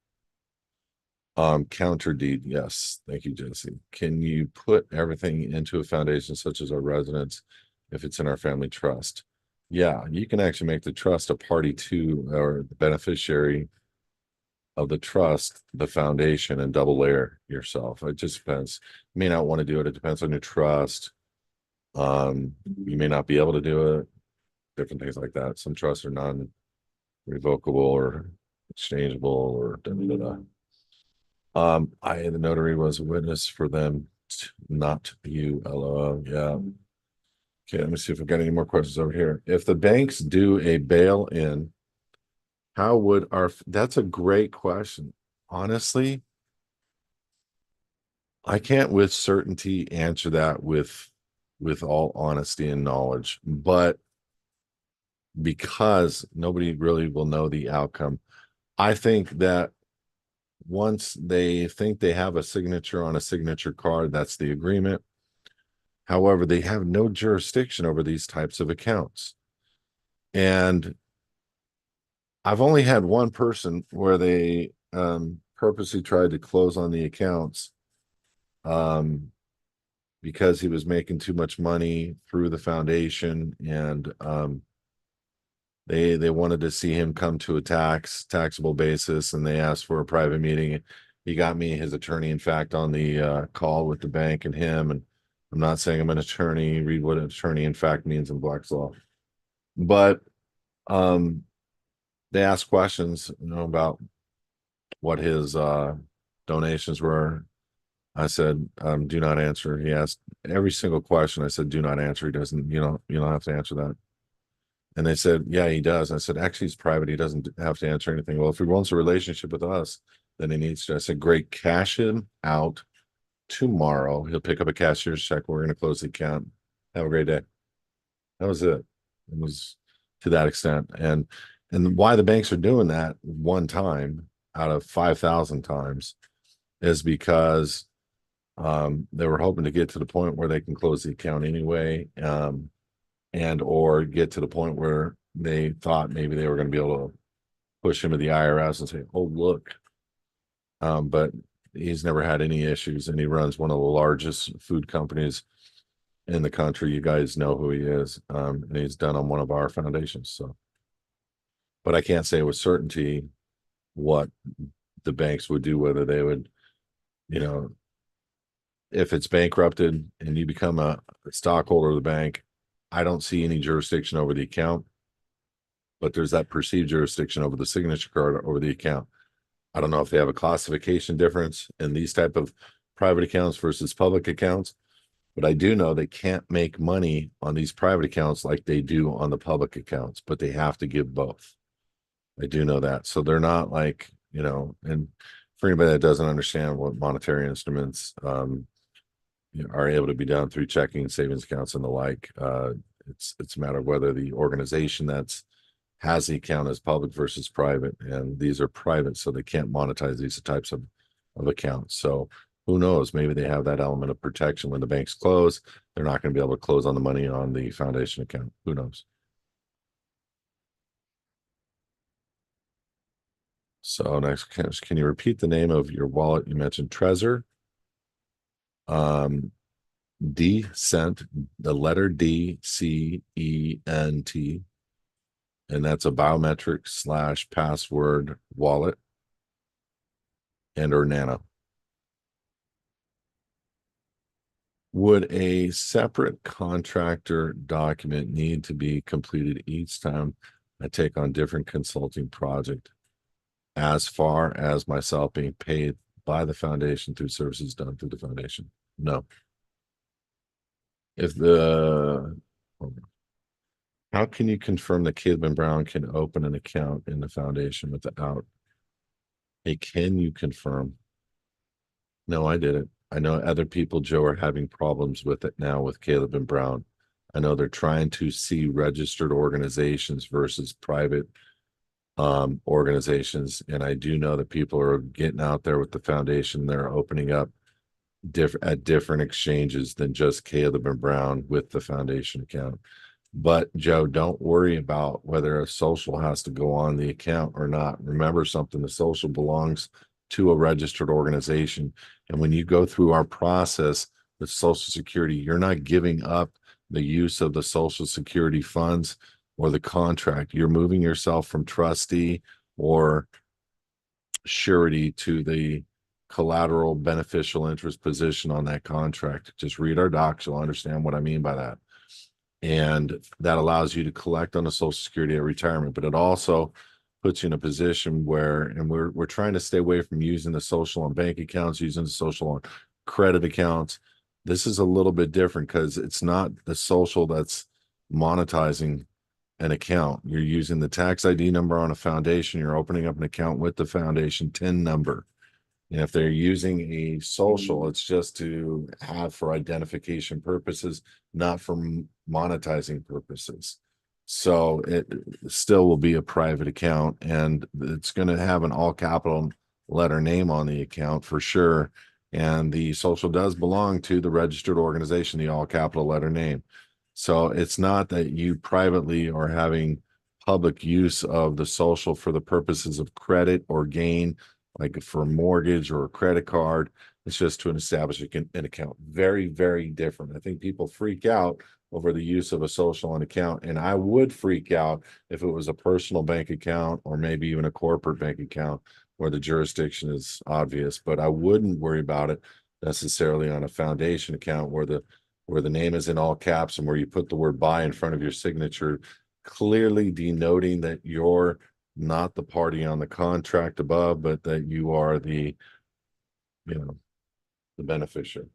Counter deed, yes. Thank you, Jesse. Can you put everything into a foundation such as our residence if it's in our family trust? Yeah, you can actually make the trust a party to or the beneficiary of the trust, the foundation, and double layer yourself. It just depends. You may not want to do it. It depends on your trust. You may not be able to do it. Different things like that. Some trusts are non-revocable or exchangeable or da da da. The notary was a witness for them, not you. LOL. Yeah. Okay, let me see if we've got any more questions over here. If the banks do a bail-in, how would that's a great question. Honestly, I can't with certainty answer that with all honesty and knowledge, but because nobody really will know the outcome, I think that once they think they have a signature on a signature card, that's the agreement. However, they have no jurisdiction over these types of accounts. And I've only had one person where they purposely tried to close on the accounts because he was making too much money through the foundation, and they wanted to see him come to a taxable basis, and they asked for a private meeting. He got me his attorney, in fact, on the call with the bank and him. And I'm not saying I'm an attorney. Read what an attorney in fact means in Black's Law. But they asked questions, about what his donations were. I said, do not answer. He asked every single question. I said, do not answer. He doesn't, you don't have to answer that. And they said, yeah, he does. I said, actually, he's private. He doesn't have to answer anything. Well, if he wants a relationship with us, then he needs to. I said, great, cash him out tomorrow. He'll pick up a cashier's check. We're going to close the account. Have a great day. That was it. It was to that extent. And why the banks are doing that one time out of 5,000 times is because they were hoping to get to the point where they can close the account anyway, and or get to the point where they thought maybe they were going to be able to push him to the IRS and say, oh, look. But he's never had any issues, and he runs one of the largest food companies in the country. You guys know who he is, and he's done on one of our foundations. So, but I can't say with certainty what the banks would do, whether they would, you know, if it's bankrupted and you become a stockholder of the bank, I don't see any jurisdiction over the account, but there's that perceived jurisdiction over the signature card over the account. I don't know if they have a classification difference in these type of private accounts versus public accounts, but I do know they can't make money on these private accounts like they do on the public accounts, but they have to give both. I do know that. So they're not like, you know, and for anybody that doesn't understand what monetary instruments you know, are able to be done through checking, savings accounts and the like, it's a matter of whether the organization that's has the account is public versus private, and these are private, so they can't monetize these types of accounts. So who knows? Maybe they have that element of protection when the banks close. They're not going to be able to close on the money on the foundation account. Who knows? So next, can you repeat the name of your wallet? You mentioned Trezor. Decent, the letter DCENT, and that's a biometric / password wallet and or nano. Would a separate contractor document need to be completed each time I take on different consulting project, as far as myself being paid by the foundation through services done through the foundation? No. If the, how can you confirm that Caleb and Brown can open an account in the foundation without a can you confirm? No, I didn't. I know other people, Joe, are having problems with it now with Caleb and Brown. I know they're trying to see registered organizations versus private organizations. And I do know that people are getting out there with the foundation. They're opening up at different exchanges than just Caleb and Brown with the foundation account. But Joe, don't worry about whether a social has to go on the account or not. Remember something, the social belongs to a registered organization. And when you go through our process with Social Security, you're not giving up the use of the Social Security funds or the contract. You're moving yourself from trustee or surety to the collateral beneficial interest position on that contract. Just read our docs, you'll understand what I mean by that. And that allows you to collect on the Social Security at retirement, but it also puts you in a position where, and we're trying to stay away from using the social on bank accounts, using the social on credit accounts. This is a little bit different because it's not the social that's monetizing an account. You're using the tax ID number on a foundation. You're opening up an account with the foundation TIN number. And if they're using a social, it's just to have for identification purposes, not for monetizing purposes. So it still will be a private account, and it's going to have an all capital letter name on the account for sure. And the social does belong to the registered organization, the all capital letter name. So it's not that you privately are having public use of the social for the purposes of credit or gain, like for a mortgage or a credit card. It's just to establish an account. Very, very different. I think people freak out over the use of a social on account. And I would freak out if it was a personal bank account or maybe even a corporate bank account where the jurisdiction is obvious. But I wouldn't worry about it necessarily on a foundation account where the name is in all caps and where you put the word "by" in front of your signature, clearly denoting that you're not the party on the contract above, but that you are the, the beneficiary.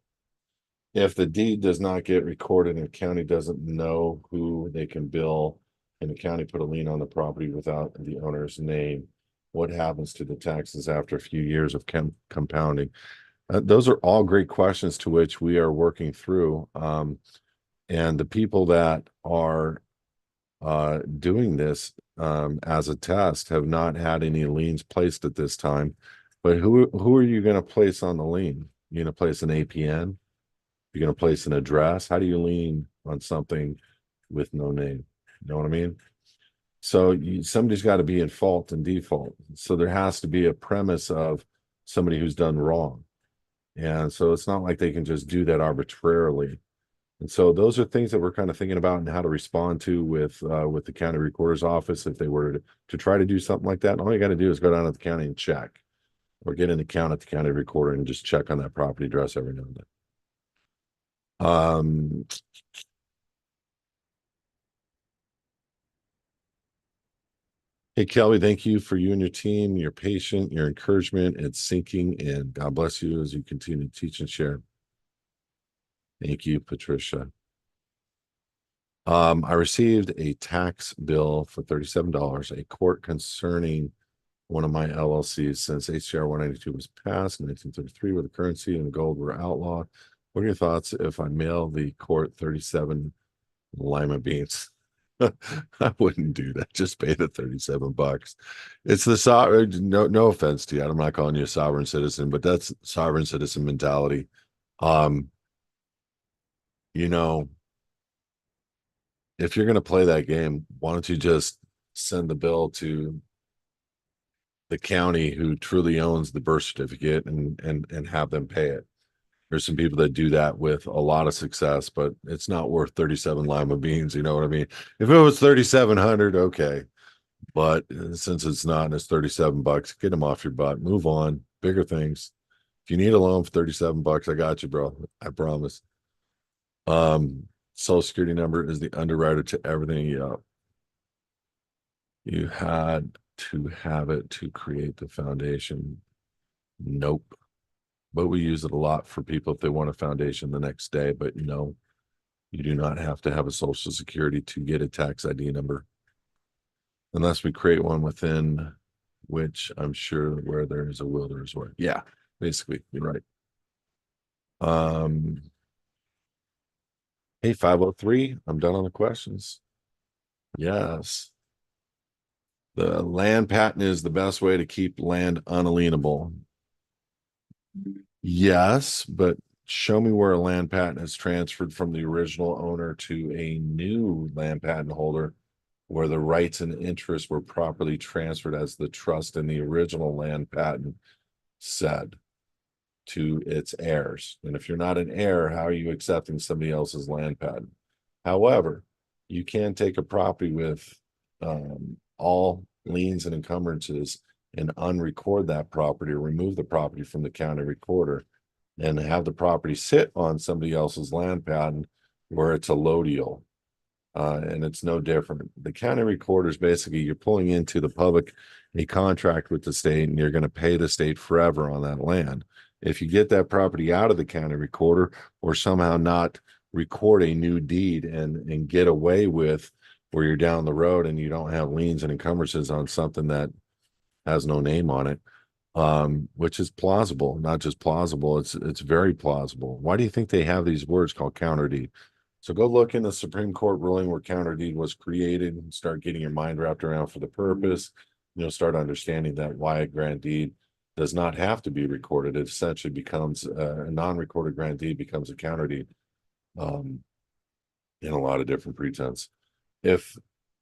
If the deed does not get recorded and the county doesn't know who they can bill, and the county put a lien on the property without the owner's name, what happens to the taxes after a few years of compounding? Those are all great questions to which we are working through. And the people that are doing this as a test have not had any liens placed at this time. But who are you going to place on the lien? You're going to place an APN? You're going to place an address? How do you lien on something with no name? You know what I mean? So somebody's got to be in fault and default. So there has to be a premise of somebody who's done wrong. And so it's not like they can just do that arbitrarily. And so those are things that we're kind of thinking about and how to respond to with the county recorder's office if they were to try to do something like that. And all you got to do is go down to the county and check. or get an account at the county recorder and just check on that property address every now and then. Hey, Kelly, thank you for you and your team, your patient, your encouragement. It's sinking, and God bless you as you continue to teach and share. Thank you, Patricia. I received a tax bill for $37, a court concerning one of my LLCs since HCR 192 was passed in 1933, where the currency and gold were outlawed. What are your thoughts if I mail the court 37 lima beans? I wouldn't do that. Just pay the $37. It's the sovereign. No offense to you. I'm not calling you a sovereign citizen, but that's sovereign citizen mentality. Um, you know, if you're going to play that game, why don't you just send the bill to the county who truly owns the birth certificate and have them pay it? There's some people that do that with a lot of success, but it's not worth 37 lima beans. You know what I mean? If it was 3,700, okay. But since it's not and it's $37, get them off your butt. Move on. Bigger things. If you need a loan for $37, I got you, bro. I promise. Social security number is the underwriter to everything. Yeah. You had to have it to create the foundation. Nope. But we use it a lot for people if they want a foundation the next day. But no, you do not have to have a social security to get a tax ID number. Unless we create one within which I'm sure where there is a will, there is a way. Yeah, basically, you're right. Hey, 503, I'm done on the questions. Yes. The land patent is the best way to keep land unalienable. Yes, but show me where a land patent is transferred from the original owner to a new land patent holder where the rights and interests were properly transferred as the trust in the original land patent said to its heirs. And if you're not an heir, how are you accepting somebody else's land patent? However, you can take a property with all liens and encumbrances and unrecord that property or remove the property from the county recorder and have the property sit on somebody else's land patent where it's a allodial. And it's no different. The county recorder is basically you're pulling into the public a contract with the state and you're going to pay the state forever on that land. If you get that property out of the county recorder or somehow not record a new deed and get away with where you're down the road and you don't have liens and encumbrances on something that has no name on it, which is plausible, not just plausible, it's very plausible. Why do you think they have these words called counter deed? So go look in the Supreme Court ruling where counter deed was created and start getting your mind wrapped around for the purpose. You'll start understanding that why a grant deed does not have to be recorded. It essentially becomes a non-recorded grant deed becomes a counter deed in a lot of different pretense. If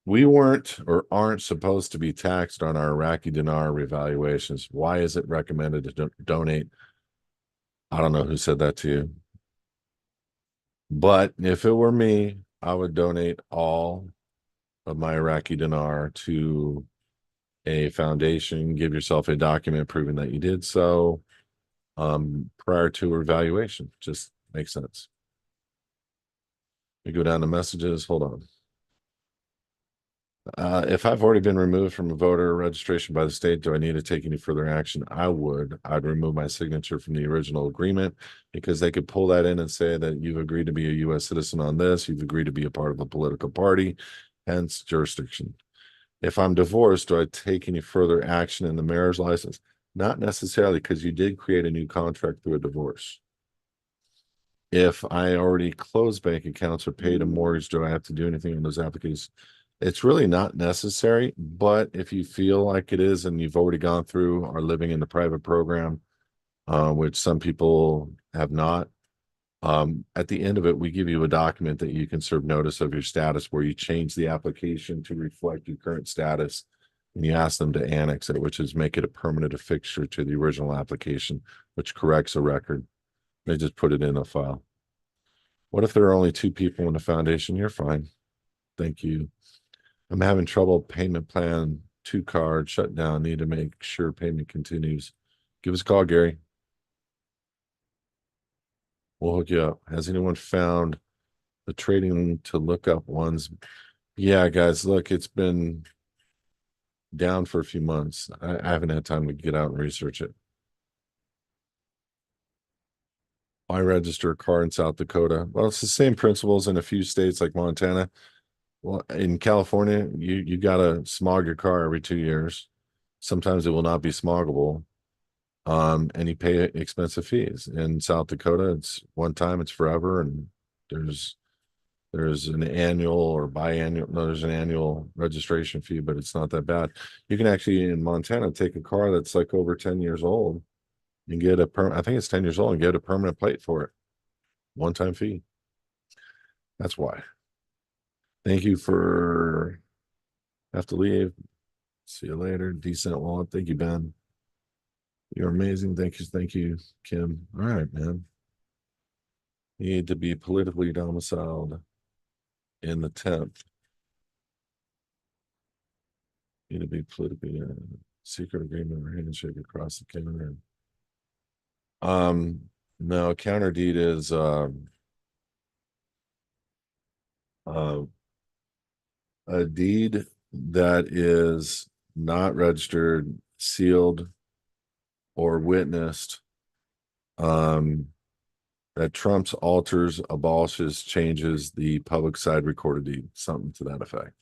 we weren't or aren't supposed to be taxed on our Iraqi dinar revaluations, why is it recommended to donate? I don't know who said that to you. But if it were me, I would donate all of my Iraqi dinar to a foundation, give yourself a document proving that you did so prior to evaluation. Just makes sense. We go down to messages. Hold on. If I've already been removed from a voter registration by the state, do I need to take any further action? I'd remove my signature from the original agreement because they could pull that in and say that you've agreed to be a U.S. citizen on this, you've agreed to be a part of a political party, hence jurisdiction. If I'm divorced, do I take any further action in the marriage license? Not necessarily, because you did create a new contract through a divorce. If I already closed bank accounts or paid a mortgage, do I have to do anything on those applications? It's really not necessary, but if you feel like it is and you've already gone through or living in the private program, which some people have not, at the end of it, we give you a document that you can serve notice of your status where you change the application to reflect your current status and you ask them to annex it, which is make it a permanent affixture to the original application, which corrects a record. They just put it in a file. What if there are only 2 people in the foundation? You're fine. Thank you. I'm having trouble payment plan 2 card shut down. Need to make sure payment continues. Give us a call, Gary. We'll hook you up. Has anyone found the trading to look up ones? Yeah, guys, look, it's been down for a few months. I haven't had time to get out and research it. I register a car in South Dakota. Well, it's the same principles in a few states like Montana. Well, in California, you gotta smog your car every 2 years. Sometimes it will not be smoggable. And you pay expensive fees. In South Dakota, it's one time, it's forever, and there's an annual or biannual, no, there's an annual registration fee, but it's not that bad. You can actually in Montana take a car that's like over 10 years old and get I think it's 10 years old and get a permanent plate for it. One-time fee. That's why. Thank you for have to leave. See you later. Decent wallet. Thank you, Ben. You're amazing. Thank you, Kim. All right, man. You need to be politically domiciled in the 10th. You need to be politically secret agreement or handshake across the counter. No, counter deed is a deed that is not registered, sealed, or witnessed, that trumps, alters, abolishes, changes the public side recorded deed, something to that effect.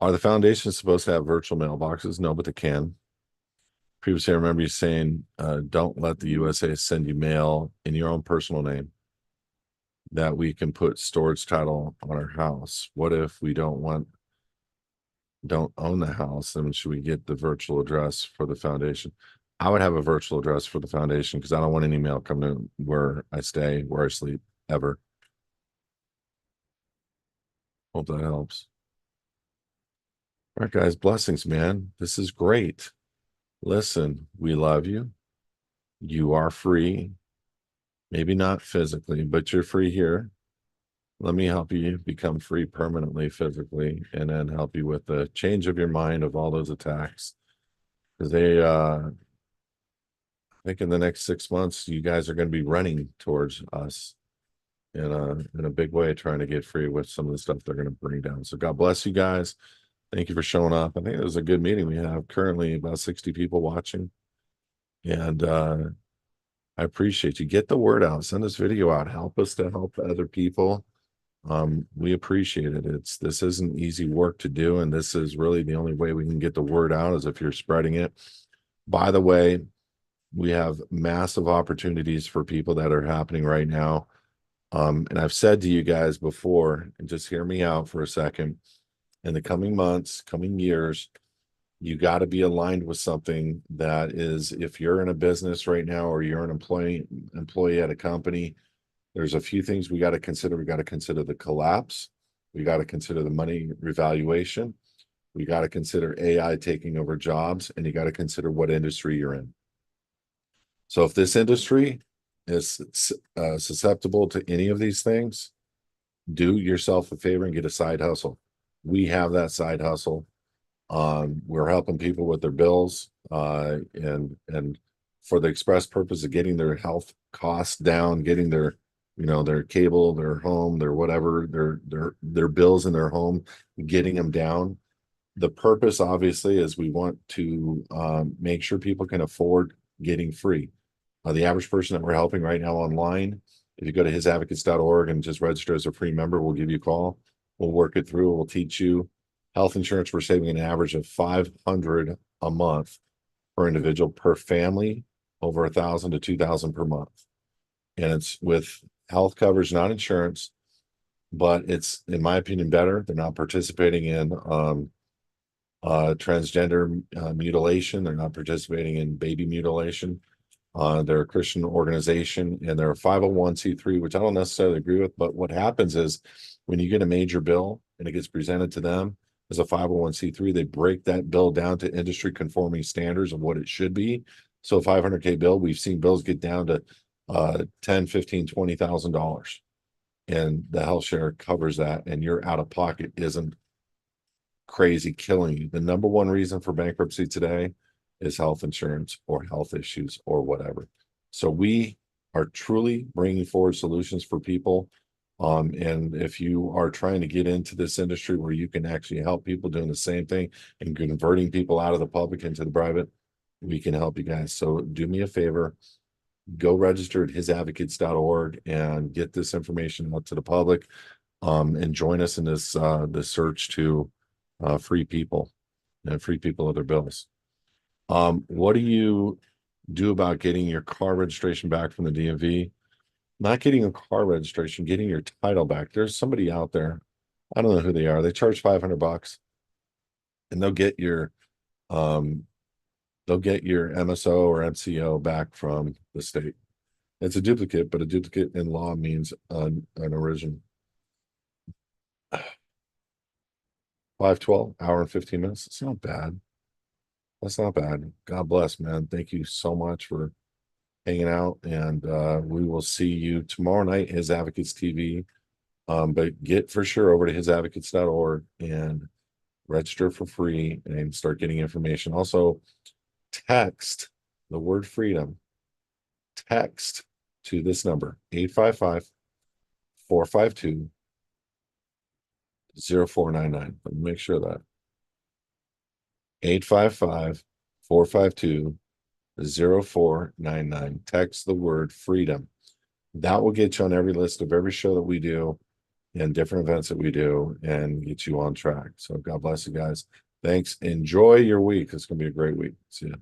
Are the foundations supposed to have virtual mailboxes? No, but they can. Previously, I remember you saying, don't let the USA send you mail in your own personal name, that we can put storage title on our house. What if we don't own the house? Then should we get the virtual address for the foundation? I would have a virtual address for the foundation because I don't want any mail coming to where I stay, where I sleep, ever. Hope that helps. All right, guys, blessings, man. This is great. Listen, we love you. You are free. Maybe not physically, but you're free here. Let me help you become free permanently physically, and then help you with the change of your mind of all those attacks. Because I think in the next 6 months, you guys are going to be running towards us in a big way, trying to get free with some of the stuff they're going to bring down. So God bless you guys. Thank you for showing up. I think it was a good meeting. We have currently about 60 people watching. And I appreciate you. Get the word out. Send this video out. Help us to help other people. We appreciate it. This isn't easy work to do. And this is really the only way we can get the word out is if you're spreading it. By the way, we have massive opportunities for people that are happening right now. And I've said to you guys before, and just hear me out for a second, in the coming months, coming years, you got to be aligned with something that is, if you're in a business right now or you're an employee at a company, there's a few things we got to consider. We got to consider the collapse. We got to consider the money revaluation. We got to consider AI taking over jobs, and you got to consider what industry you're in. So if this industry is susceptible to any of these things, do yourself a favor and get a side hustle. We have that side hustle. We're helping people with their bills, and for the express purpose of getting their health costs down, getting their, their cable, their home, their whatever, their bills in their home, getting them down. The purpose obviously is we want to make sure people can afford getting free. The average person that we're helping right now online, if you go to HISAdvocates.org and just register as a free member, we'll give you a call. We'll work it through. We'll teach you. Health insurance, we're saving an average of $500 a month per individual, per family, over $1,000 to $2,000 per month. And it's with health coverage, not insurance, but it's, in my opinion, better. They're not participating in transgender mutilation. They're not participating in baby mutilation. They're a Christian organization, and they're a 501c3, which I don't necessarily agree with. But what happens is when you get a major bill and it gets presented to them as a 501c3, they break that bill down to industry conforming standards of what it should be. So a $500K bill, we've seen bills get down to $10, $15, $20,000, and the health share covers that, and your out of pocket isn't crazy killing you. The number one reason for bankruptcy today is health insurance or health issues or whatever. So we are truly bringing forward solutions for people. And if you are trying to get into this industry where you can actually help people doing the same thing and converting people out of the public into the private, we can help you guys. So do me a favor, go register at HISAdvocates.org and get this information out to the public. And join us in this search to free people and free people of their bills. What do you do about getting your car registration back from the DMV? Not getting a car registration, getting your title back. There's somebody out there, I don't know who they are. They charge $500 and they'll get your MSO or MCO back from the state. It's a duplicate, but a duplicate in law means an original. 512, hour and 15 minutes. It's not bad. That's not bad. God bless, man. Thank you so much for hanging out. And we will see you tomorrow night, His Advocates TV. But get for sure over to hisadvocates.org and register for free and start getting information. Also, text the word freedom. Text to this number, 855-452-0499. But make sure that 855-452-0499. Text the word freedom. That will get you on every list of every show that we do and different events that we do and get you on track. So God bless you guys. Thanks. Enjoy your week. It's going to be a great week. See you.